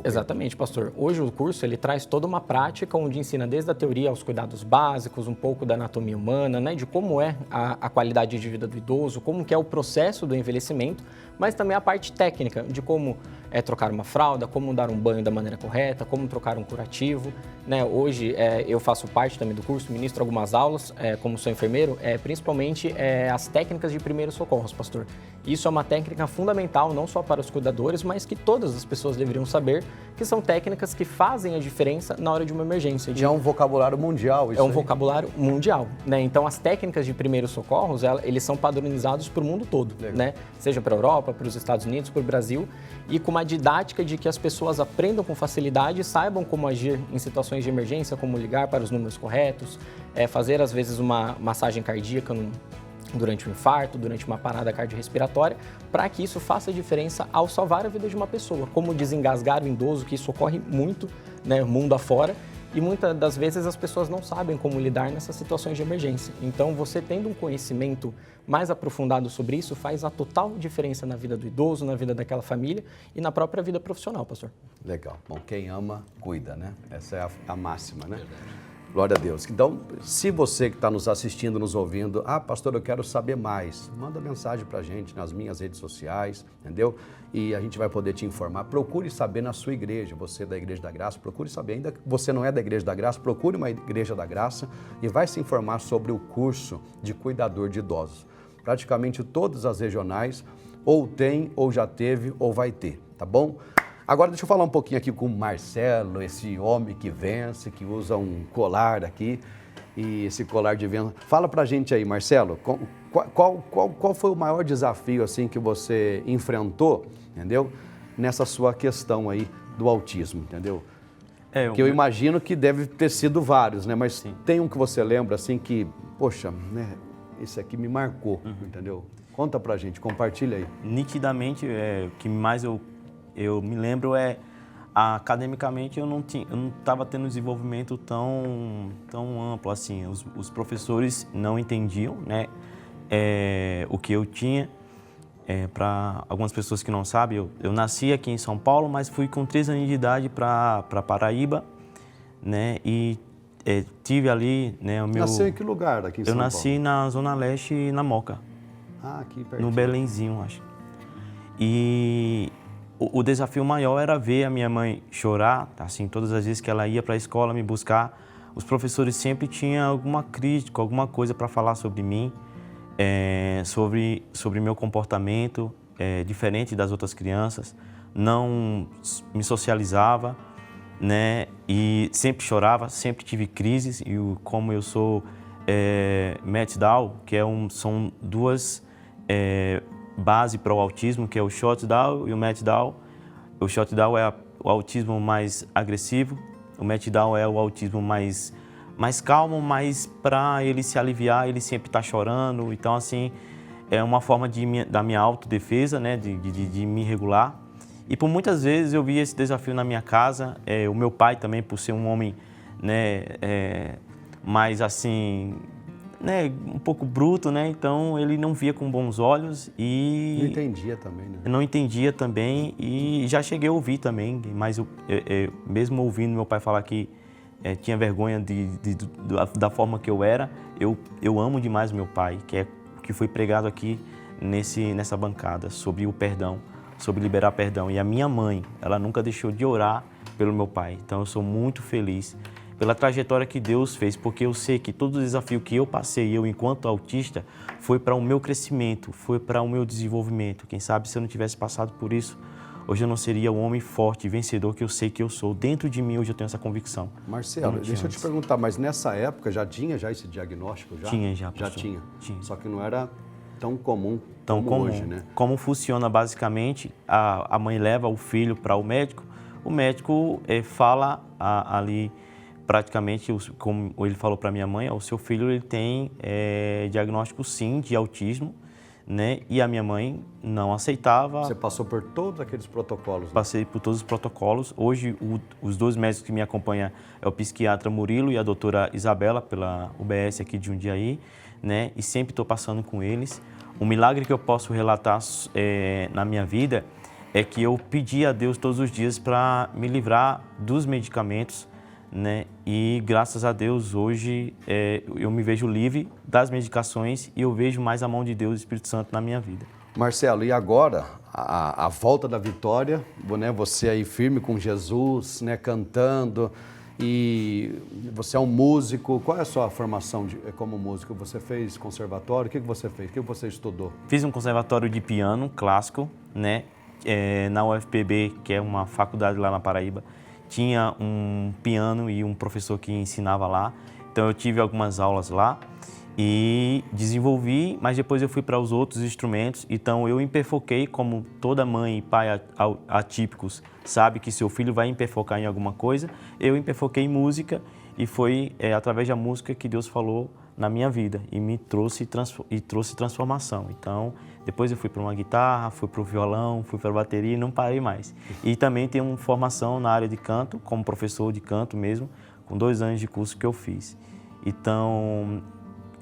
Exatamente, pastor. Hoje o curso ele traz toda uma prática onde ensina desde a teoria aos cuidados básicos, um pouco da anatomia humana, né? De como é a qualidade de vida do idoso, como que é o processo do envelhecimento, mas também a parte técnica de como trocar uma fralda, como dar um banho da maneira correta, como trocar um curativo, né? Hoje eu faço parte também do curso, ministro algumas aulas, como sou enfermeiro, principalmente as técnicas de primeiros socorros, pastor. Isso é uma técnica fundamental não só para os cuidadores, mas que todas as pessoas deveriam saber, que são técnicas que fazem a diferença na hora de uma emergência. E é um vocabulário mundial isso. É um vocabulário mundial, né? Então as técnicas de primeiros socorros, eles são padronizados para o mundo todo, né? Seja para a Europa, para os Estados Unidos, para o Brasil, e com uma didática de que as pessoas aprendam com facilidade e saibam como agir em situações de emergência, como ligar para os números corretos, fazer às vezes uma massagem cardíaca durante um infarto, durante uma parada cardiorrespiratória, para que isso faça diferença ao salvar a vida de uma pessoa, como desengasgar o idoso, que isso ocorre muito, né, mundo afora, e muitas das vezes as pessoas não sabem como lidar nessas situações de emergência. Então, você tendo um conhecimento mais aprofundado sobre isso faz a total diferença na vida do idoso, na vida daquela família e na própria vida profissional, pastor. Legal. Bom, quem ama, cuida, né? Essa é a máxima, né? Glória a Deus. Então, se você que está nos assistindo, nos ouvindo, pastor, eu quero saber mais, manda mensagem para a gente nas minhas redes sociais, entendeu? E a gente vai poder te informar. Procure saber na sua igreja, você da Igreja da Graça, procure saber, ainda que você não é da Igreja da Graça, procure uma Igreja da Graça e vai se informar sobre o curso de cuidador de idosos. Praticamente todas as regionais ou tem, ou já teve, ou vai ter, tá bom? Agora deixa eu falar um pouquinho aqui com o Marcelo, esse homem que vence, que usa um colar aqui, e esse colar de vento. Fala pra gente aí, Marcelo, qual foi o maior desafio assim que você enfrentou, entendeu? Nessa sua questão aí do autismo, entendeu? Que eu imagino que deve ter sido vários, né? Mas sim, tem um que você lembra assim que, poxa, né? Esse aqui me marcou, entendeu? Conta pra gente, compartilha aí. Nitidamente, o que mais eu me lembro academicamente eu não estava tendo desenvolvimento tão amplo assim. Os professores não entendiam, né, o que eu tinha. Para algumas pessoas que não sabem, eu nasci aqui em São Paulo, mas fui com 3 anos de idade para Paraíba, né, e tive ali, né, o meu... Nasceu em que lugar aqui em São Paulo? Eu nasci na Zona Leste, na Moca. Aqui pertinho. No Belenzinho, acho. E o desafio maior era ver a minha mãe chorar, assim, todas as vezes que ela ia para a escola me buscar, os professores sempre tinham alguma crítica, alguma coisa para falar sobre mim, sobre meu comportamento, diferente das outras crianças, não me socializava, né, e sempre chorava, sempre tive crises, e como eu sou Met-Down, que são duas base para o autismo, que é o Short-Down e o Met-Down. O Short-Down é o autismo mais agressivo, o Met-Down é o autismo mais calmo, mas para ele se aliviar, ele sempre está chorando. Então, assim, é uma forma da minha autodefesa, né, de me regular. E por muitas vezes eu vi esse desafio na minha casa. O meu pai também, por ser um homem, né, mais assim... né, um pouco bruto, né? Então ele não via com bons olhos e... Não entendia também, né? Não entendia também e já cheguei a ouvir também, mas mesmo ouvindo meu pai falar que tinha vergonha da forma que eu era, eu amo demais meu pai, que foi pregado aqui nessa bancada, sobre o perdão, sobre liberar perdão. E a minha mãe, ela nunca deixou de orar pelo meu pai, então eu sou muito feliz pela trajetória que Deus fez, porque eu sei que todo o desafio que eu passei, eu enquanto autista, foi para o meu crescimento, foi para o meu desenvolvimento. Quem sabe se eu não tivesse passado por isso, hoje eu não seria o homem forte e vencedor que eu sei que eu sou. Dentro de mim hoje eu tenho essa convicção. Marcelo, deixa eu te perguntar, mas nessa época já tinha esse diagnóstico? Tinha já, pastor. Já tinha. Só que não era tão comum como hoje, né? Como funciona basicamente, a mãe leva o filho para o médico fala ali... praticamente, como ele falou para minha mãe, o seu filho ele tem diagnóstico sim de autismo, né? E a minha mãe não aceitava. Você passou por todos aqueles protocolos? Né? Passei por todos os protocolos. Hoje, os 2 médicos que me acompanham é o psiquiatra Murilo e a doutora Isabela, pela UBS aqui de Jundiaí, né? E sempre estou passando com eles. Um milagre que eu posso relatar na minha vida é que eu pedi a Deus todos os dias para me livrar dos medicamentos, né? E graças a Deus hoje eu me vejo livre das medicações e eu vejo mais a mão de Deus e do Espírito Santo na minha vida. Marcelo, e agora a volta da vitória, né? Você aí firme com Jesus, né? Cantando, e você é um músico. Qual é a sua formação como músico? Você fez conservatório? O que você fez? O que você estudou? Fiz um conservatório de piano clássico, né? Na UFPB, que é uma faculdade lá na Paraíba. Tinha um piano e um professor que ensinava lá, então eu tive algumas aulas lá e desenvolvi, mas depois eu fui para os outros instrumentos, então eu emperfoquei, como toda mãe e pai atípicos sabe que seu filho vai emperfocar em alguma coisa, eu emperfoquei em música e foi através da música que Deus falou na minha vida e me trouxe transformação. Então, depois eu fui para uma guitarra, fui para o violão, fui para a bateria e não parei mais. E também tenho uma formação na área de canto, como professor de canto mesmo, com 2 anos de curso que eu fiz. Então,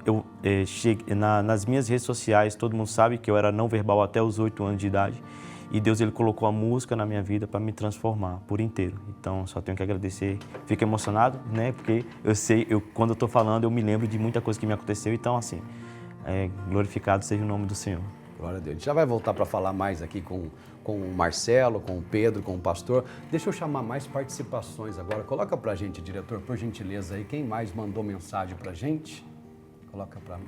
eu cheguei, nas minhas redes sociais, todo mundo sabe que eu era não verbal até os 8 anos de idade. E Deus, Ele colocou a música na minha vida para me transformar por inteiro. Então, só tenho que agradecer. Fico emocionado, né? Porque eu sei, quando eu estou falando, eu me lembro de muita coisa que me aconteceu. Então, assim, glorificado seja o nome do Senhor. Glória a Deus. A gente já vai voltar para falar mais aqui com o Marcelo, com o Pedro, com o pastor. Deixa eu chamar mais participações agora. Coloca para a gente, diretor, por gentileza, aí. Quem mais mandou mensagem para a gente? Coloca para mim.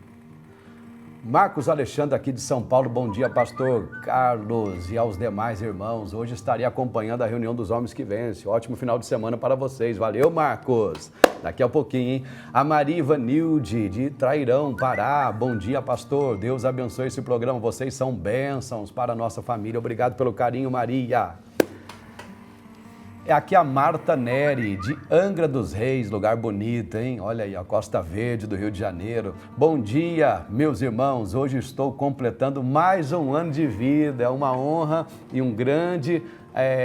Marcos Alexandre aqui de São Paulo, bom dia, pastor Carlos e aos demais irmãos. Hoje estarei acompanhando a reunião dos homens que vencem. Ótimo final de semana para vocês. Valeu, Marcos. Daqui a pouquinho, hein? A Maria Ivanilde de Trairão, Pará. Bom dia, pastor. Deus abençoe esse programa. Vocês são bênçãos para a nossa família. Obrigado pelo carinho, Maria. É aqui a Marta Neri, de Angra dos Reis, lugar bonito, hein? Olha aí, a Costa Verde do Rio de Janeiro. Bom dia, meus irmãos. Hoje estou completando mais um ano de vida. É uma honra e um grande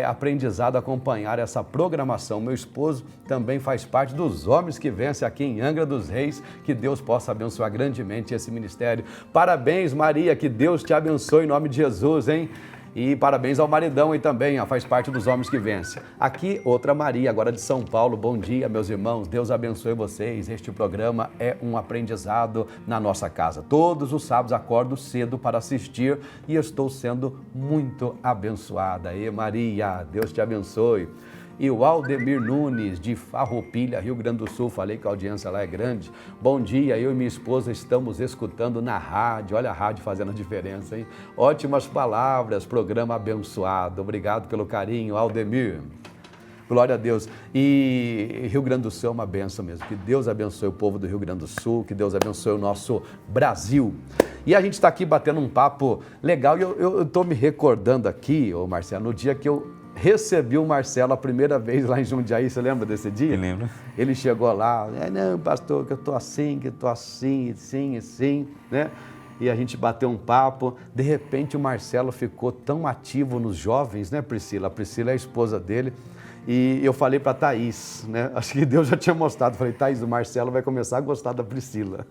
aprendizado acompanhar essa programação. Meu esposo também faz parte dos homens que vencem aqui em Angra dos Reis. Que Deus possa abençoar grandemente esse ministério. Parabéns, Maria, que Deus te abençoe em nome de Jesus, hein? E parabéns ao maridão aí também, faz parte dos homens que vencem. Aqui, outra Maria, agora de São Paulo. Bom dia, meus irmãos. Deus abençoe vocês. Este programa é um aprendizado na nossa casa. Todos os sábados acordo cedo para assistir e estou sendo muito abençoada. E Maria, Deus te abençoe. E o Aldemir Nunes, de Farroupilha, Rio Grande do Sul, falei que a audiência lá é grande. Bom dia, eu e minha esposa estamos escutando na rádio, olha a rádio fazendo a diferença, hein? Ótimas palavras, programa abençoado, obrigado pelo carinho, Aldemir. Glória a Deus. E Rio Grande do Sul é uma benção mesmo, que Deus abençoe o povo do Rio Grande do Sul, que Deus abençoe o nosso Brasil. E a gente está aqui batendo um papo legal e eu estou me recordando aqui, ô Marcelo, no dia que eu recebi o Marcelo a primeira vez lá em Jundiaí, você lembra desse dia? Eu lembro. Ele chegou lá, não, pastor, que eu estou assim, assim, né? E a gente bateu um papo, de repente o Marcelo ficou tão ativo nos jovens, né, Priscila? A Priscila é a esposa dele. E eu falei para a Thaís, né? Acho que Deus já tinha mostrado. Falei, Thaís, o Marcelo vai começar a gostar da Priscila.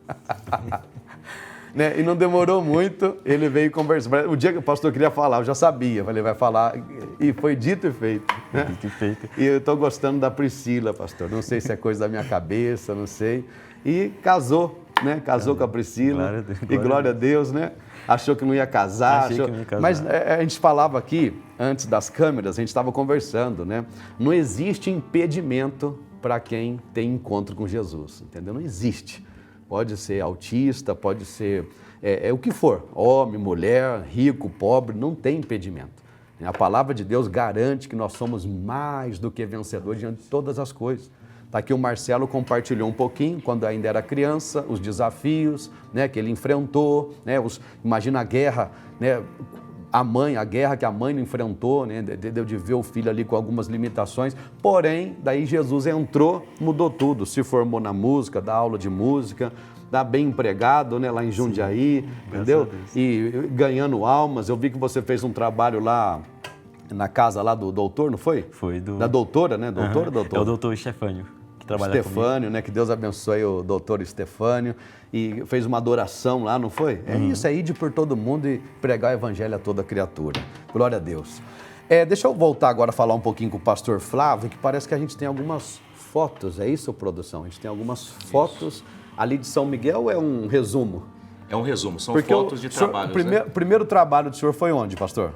Né? E não demorou muito, ele veio conversar. O dia que o pastor queria falar, eu já sabia. Falei, vai falar. E foi dito e feito. Né? Dito e feito. E eu estou gostando da Priscila, pastor. Não sei se é coisa da minha cabeça, não sei. E casou, né? Casou com a Priscila. Glória a Deus, né? Achou que não ia casar. Achei que não ia casar. Mas a gente falava aqui, antes das câmeras, a gente estava conversando, né? Não existe impedimento para quem tem encontro com Jesus, entendeu? Não existe. Pode ser autista, pode ser o que for, homem, mulher, rico, pobre, não tem impedimento. A palavra de Deus garante que nós somos mais do que vencedores diante de todas as coisas. Está aqui o Marcelo compartilhou um pouquinho, quando ainda era criança, os desafios, né, que ele enfrentou, né, imagina a guerra, né, a guerra que a mãe não enfrentou, né, de ver o filho ali com algumas limitações, porém, daí Jesus entrou, mudou tudo, se formou na música, dá aula de música, dá bem empregado, né, lá em Jundiaí, sim, entendeu? E ganhando almas, eu vi que você fez um trabalho lá na casa lá do doutor, não foi? Foi do... Da doutora, né? Doutora, doutor? É o doutor Estefânio, que trabalha Estefânio, comigo. Né? Que Deus abençoe o doutor Estefânio. E fez uma adoração lá, não foi? É isso, é ir por todo mundo e pregar o evangelho a toda criatura. Glória a Deus. Deixa eu voltar agora a falar um pouquinho com o pastor Flávio, que parece que a gente tem algumas fotos, é isso, produção? A gente tem algumas fotos ali de São Miguel ou é um resumo? É um resumo, são fotos de trabalhos. O primeiro trabalho do senhor foi onde, pastor?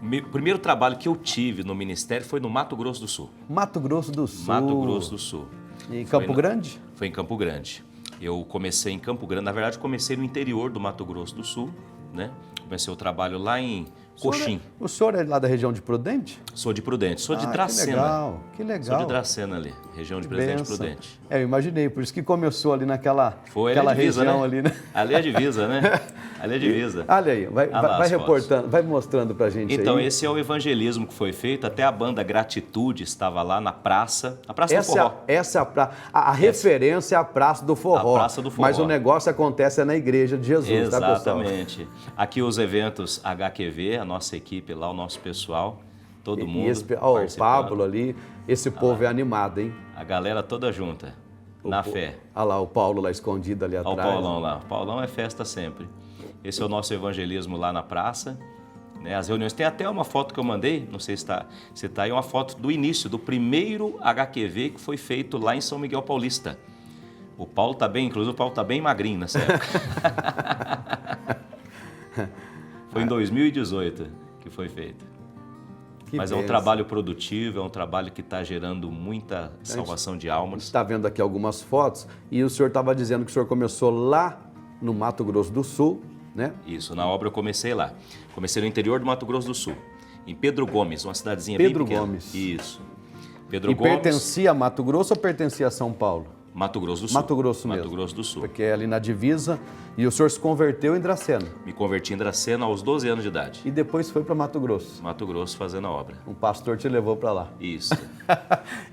O primeiro trabalho que eu tive no ministério foi no Mato Grosso do Sul. Mato Grosso do Sul. Mato Grosso do Sul. E em Campo Grande? Foi em Campo Grande. Eu comecei em Campo Grande, na verdade comecei no interior do Mato Grosso do Sul, né? Comecei o trabalho lá em Coxim. O senhor é lá da região de Prudente? Sou de Prudente, sou de Dracena. Que legal. Sou de Dracena ali, região de Presidente Prudente. Eu imaginei, por isso que começou ali naquela divisa, região, né? Ali, né? Ali é a divisa, né? Ali é a divisa. Olha aí, vai reportando, vai mostrando pra gente então, aí. Esse é o evangelismo que foi feito, até a banda Gratitude estava lá na praça do Forró. Essa é a praça, a referência é a Praça do Forró. A Praça do Forró. Mas o negócio acontece na Igreja de Jesus, exatamente. Tá, pessoal? Aqui os eventos HQV, a nossa equipe lá, o nosso pessoal, todo mundo o participando. Pablo ali, esse povo é animado, hein? A galera toda junta, na fé. Olha lá, o Paulo lá escondido ali Olha atrás. o Paulão lá. O Paulão é festa sempre. Esse é o nosso evangelismo lá na praça. Né? As reuniões. Tem até uma foto que eu mandei, não sei se está aí, uma foto do início, do primeiro HQV que foi feito lá em São Miguel Paulista. O Paulo está bem, inclusive o Paulo está bem magrinho nessa época. Foi em 2018 que foi feito. Mas é um trabalho produtivo, é um trabalho que está gerando muita salvação de A gente almas. está vendo aqui algumas fotos e o senhor estava dizendo que o senhor começou lá no Mato Grosso do Sul, né? Isso, na obra eu comecei lá. Comecei no interior do Mato Grosso do Sul, em Pedro Gomes, uma cidadezinha Pedro bem pequena. Gomes. Isso. Pedro E Gomes, pertencia a Mato Grosso ou pertencia a São Paulo? Mato Grosso do Sul. Mato Grosso mesmo. Mato Grosso do Sul. Porque é ali na divisa. E o senhor se converteu em Dracena. Me converti em Dracena aos 12 anos de idade. E depois foi para Mato Grosso. Mato Grosso fazendo a obra. Um pastor te levou para lá. Isso.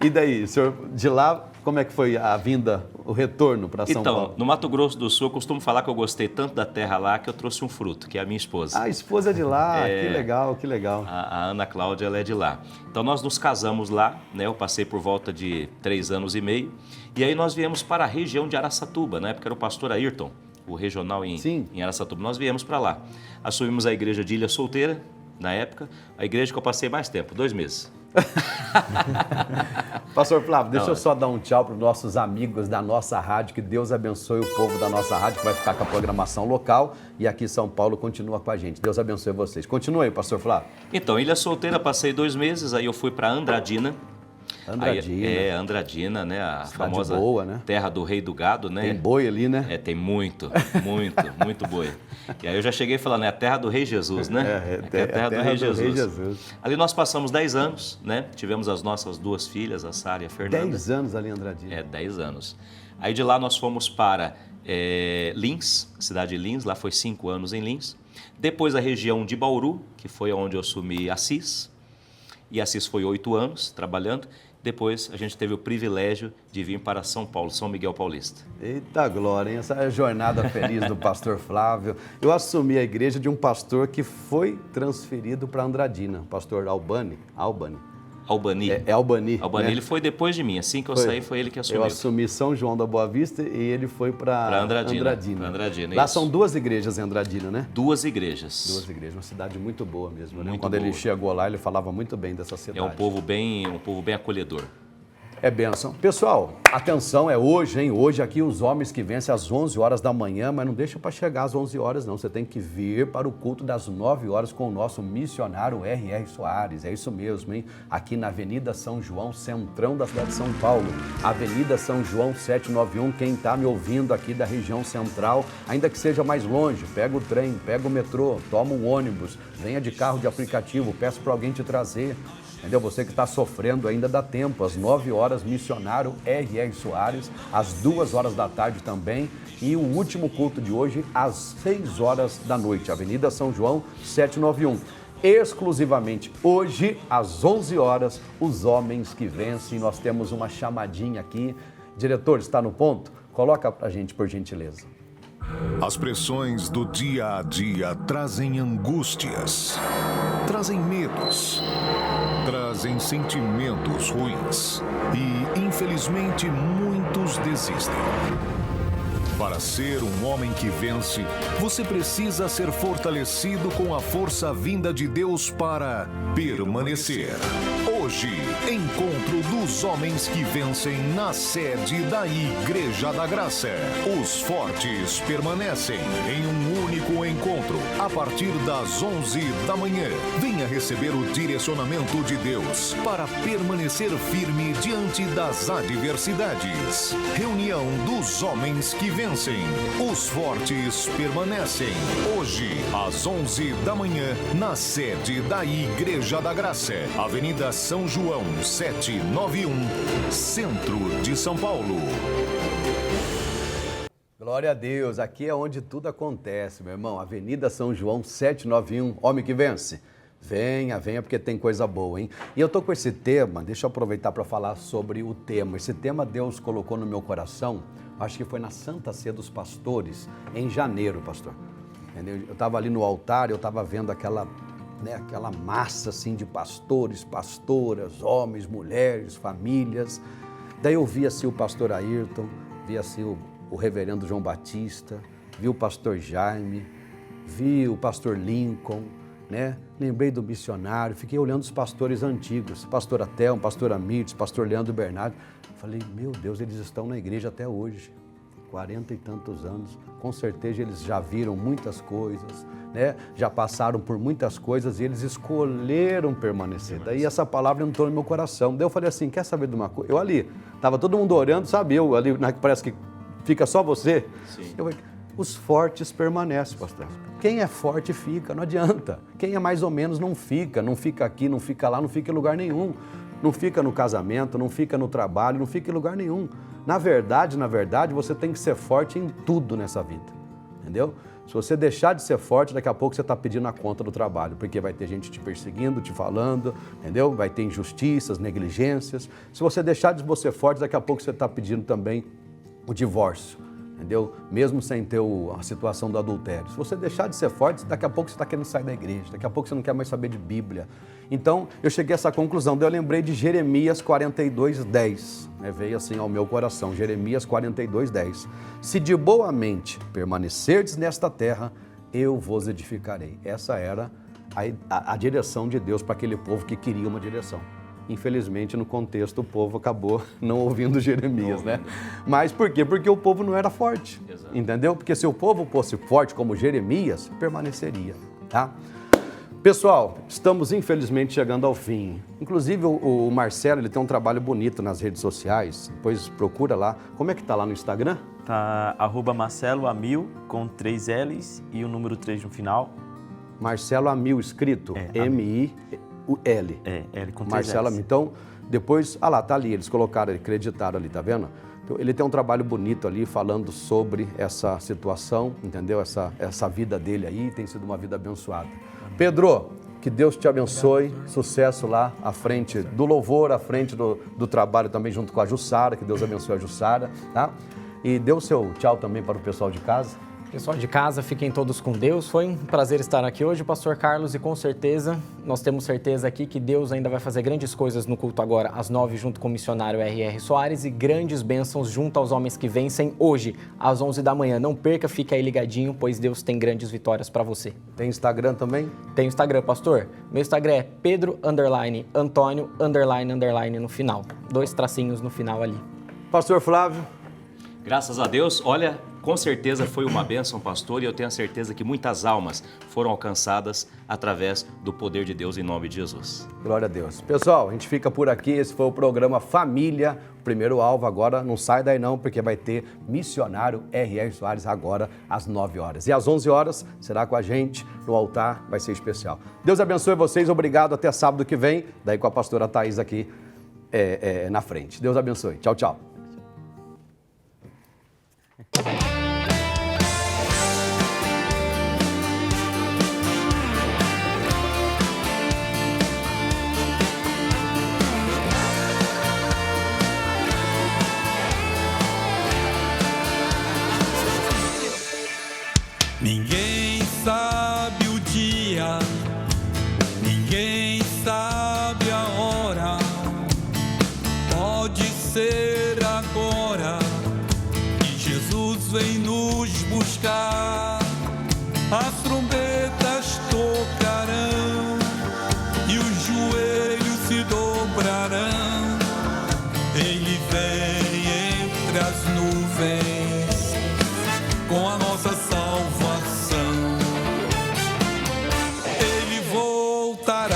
E daí, senhor, de lá, como é que foi a vinda, o retorno para São Então, Paulo? no Mato Grosso do Sul, eu costumo falar que eu gostei tanto da terra lá que eu trouxe um fruto, que é a minha esposa. Ah, a esposa de lá, que legal, que legal. A Ana Cláudia, ela é de lá. Então, nós nos casamos lá, né? Eu passei por volta de 3 anos e meio. E aí nós viemos para a região de Araçatuba, na época era o pastor Ayrton, o regional em Araçatuba. Nós viemos para lá. Assumimos a igreja de Ilha Solteira, na época, a igreja que eu passei mais tempo, 2 meses. Pastor Flávio, deixa eu só dar um tchau para os nossos amigos da nossa rádio, que Deus abençoe o povo da nossa rádio, que vai ficar com a programação local, e aqui São Paulo continua com a gente. Deus abençoe vocês. Continue aí, pastor Flávio. Então, Ilha Solteira, passei 2 meses, aí eu fui para Andradina. Andradina. Aí, Andradina, né? A Cidade famosa boa, né? terra do rei do gado, né? Tem boi ali, né? É, tem muito boi. E aí eu já cheguei falando, é a terra do rei Jesus, né? É a terra do rei Jesus. Ali nós passamos 10 anos, né? Tivemos as nossas 2 filhas, a Sara e a Fernanda. 10 anos ali em Andradina. 10 anos. Aí de lá nós fomos para Lins, cidade de Lins, lá foi 5 anos em Lins. Depois a região de Bauru, que foi onde eu assumi Assis. E Assis foi 8 anos trabalhando. Depois a gente teve o privilégio de vir para São Paulo, São Miguel Paulista. Eita glória, hein? Essa é a jornada feliz do pastor Flávio. Eu assumi a igreja de um pastor que foi transferido para Andradina, o pastor Albani. Albani. É Albani. Albani, né? ele foi depois de mim. Assim que eu saí, foi ele que assumiu. Eu assumi São João da Boa Vista e ele foi para Andradina. Lá isso. são 2 igrejas em Andradina, né? 2 igrejas. 2 igrejas, uma cidade muito boa mesmo, né? Muito Quando boa. ele chegou lá, ele falava muito bem dessa cidade. É um povo bem acolhedor. É bênção. Pessoal, atenção, é hoje, hein? Hoje aqui os homens que vencem às 11 horas da manhã, mas não deixa para chegar às 11 horas, não. Você tem que vir para o culto das 9 horas com o nosso missionário R.R. Soares. É isso mesmo, hein? Aqui na Avenida São João, centrão da cidade de São Paulo. Avenida São João 791. Quem está me ouvindo aqui da região central, ainda que seja mais longe, pega o trem, pega o metrô, toma um ônibus, venha de carro de aplicativo, peça para alguém te trazer. Entendeu? Você que está sofrendo ainda dá tempo. Às 9 horas, missionário R.R. Soares. Às 2 horas da tarde também. E o último culto de hoje, às 6 horas da noite. Avenida São João, 791. Exclusivamente hoje, às 11 horas, os homens que vencem. Nós temos uma chamadinha aqui. Diretor, está no ponto? Coloca para a gente, por gentileza. As pressões do dia a dia trazem angústias, trazem medos, trazem sentimentos ruins e, infelizmente, muitos desistem. Para ser um homem que vence, você precisa ser fortalecido com a força vinda de Deus para permanecer. Hoje, encontro dos homens que vencem na sede da Igreja da Graça. Os fortes permanecem em um único encontro a partir das 11 da manhã. Venha receber o direcionamento de Deus para permanecer firme diante das adversidades. Reunião dos homens que vencem. Os fortes permanecem. Hoje, às 11 da manhã, na sede da Igreja da Graça, Avenida São João 791, Centro de São Paulo. Glória a Deus, aqui é onde tudo acontece, meu irmão. Avenida São João 791, homem que vence. Venha, venha, porque tem coisa boa, hein? E eu tô com esse tema, deixa eu aproveitar para falar sobre o tema. Esse tema Deus colocou no meu coração, acho que foi na Santa Ceia dos Pastores, em janeiro, pastor. Entendeu? Eu estava ali no altar, eu estava vendo aquela né? Aquela massa assim de pastores, pastoras, homens, mulheres, famílias. Daí eu vi assim o pastor Ayrton, vi assim o reverendo João Batista, vi o pastor Jaime, vi o pastor Lincoln, né? Lembrei do missionário, fiquei olhando os pastores antigos, pastor Atel, pastor Amites, pastor Leandro Bernardo. Falei, meu Deus, eles estão na igreja até hoje, 40 e tantos anos. Com certeza eles já viram muitas coisas, né? Já passaram por muitas coisas e eles escolheram permanecer. Daí essa palavra entrou no meu coração. Daí eu falei assim, quer saber de uma coisa? Eu ali, estava todo mundo orando, sabe? Eu ali, parece que fica só você. Sim. Eu falei, os fortes permanecem, pastor. Quem é forte fica, não adianta. Quem é mais ou menos não fica aqui, não fica lá, não fica em lugar nenhum. Não fica no casamento, não fica no trabalho, não fica em lugar nenhum. Na verdade, você tem que ser forte em tudo nessa vida, entendeu? Se você deixar de ser forte, daqui a pouco você está pedindo a conta do trabalho, porque vai ter gente te perseguindo, te falando, entendeu? Vai ter injustiças, negligências. Se você deixar de ser forte, daqui a pouco você está pedindo também o divórcio, entendeu? Mesmo sem ter a situação do adultério. Se você deixar de ser forte, daqui a pouco você está querendo sair da igreja, daqui a pouco você não quer mais saber de Bíblia. Então, eu cheguei a essa conclusão, daí eu lembrei de Jeremias 42:10, né? Veio assim ao meu coração, Jeremias 42:10. Se de boa mente permanecerdes nesta terra, eu vos edificarei. Essa era a direção de Deus para aquele povo que queria uma direção. Infelizmente, no contexto, o povo acabou não ouvindo Jeremias, né? Mas por quê? Porque o povo não era forte, entendeu? Porque se o povo fosse forte como Jeremias, permaneceria, tá? Pessoal, estamos infelizmente chegando ao fim. Inclusive o Marcelo, ele tem um trabalho bonito nas redes sociais, depois procura lá. Como é que tá lá no Instagram? Tá @MarceloAmil com 3 L's e o número 3 no final. Marcelo Amil, escrito M-I-U-L. L com 3 Marcelo L's. Amil. Então, depois, lá, tá ali, eles colocaram, acreditaram ali, tá vendo? Então, ele tem um trabalho bonito ali, falando sobre essa situação, entendeu? Essa vida dele aí, tem sido uma vida abençoada. Pedro, que Deus te abençoe, sucesso lá à frente do louvor, à frente do trabalho também junto com a Jussara, que Deus abençoe a Jussara, tá? E dê o seu tchau também para o pessoal de casa. Pessoal de casa, fiquem todos com Deus. Foi um prazer estar aqui hoje, Pastor Carlos, e com certeza, nós temos certeza aqui que Deus ainda vai fazer grandes coisas no culto agora, às 9, junto com o missionário R.R. Soares, e grandes bênçãos junto aos homens que vencem hoje, às 11 da manhã. Não perca, fica aí ligadinho, pois Deus tem grandes vitórias para você. Tem Instagram também? Tem Instagram, pastor. Meu Instagram é Pedro_Antônio_ no final. 2 tracinhos no final ali. Pastor Flávio. Graças a Deus, olha, com certeza foi uma bênção, pastor, e eu tenho a certeza que muitas almas foram alcançadas através do poder de Deus em nome de Jesus. Glória a Deus. Pessoal, a gente fica por aqui, esse foi o programa Família, o primeiro alvo. Agora não sai daí não, porque vai ter missionário R.R. Soares agora às 9 horas. E às 11 horas será com a gente no altar, vai ser especial. Deus abençoe vocês, obrigado, até sábado que vem, daí com a pastora Thaís aqui na frente. Deus abençoe. Tchau, tchau. Ninguém sabe o dia, ninguém sabe a hora. Pode ser agora que Jesus vem nos buscar. As trombetas tocarão e os joelhos se dobrarão. Ele vem entre as nuvens com a nossa salvação. Ele voltará.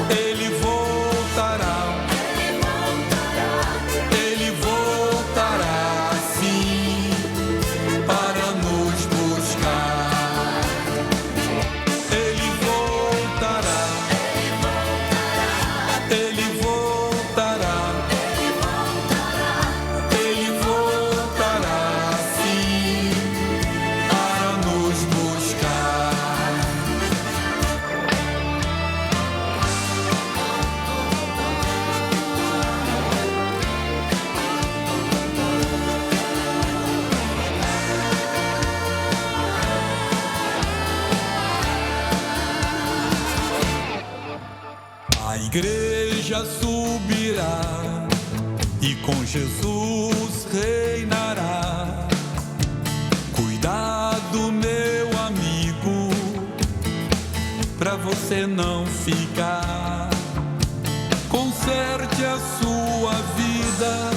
Ele voltará. Ele voltará sim para nos buscar. Ele voltará. Ele voltará. Ele voltará sim com Jesus reinará. Cuidado, meu amigo, pra você não ficar. Conserte a sua vida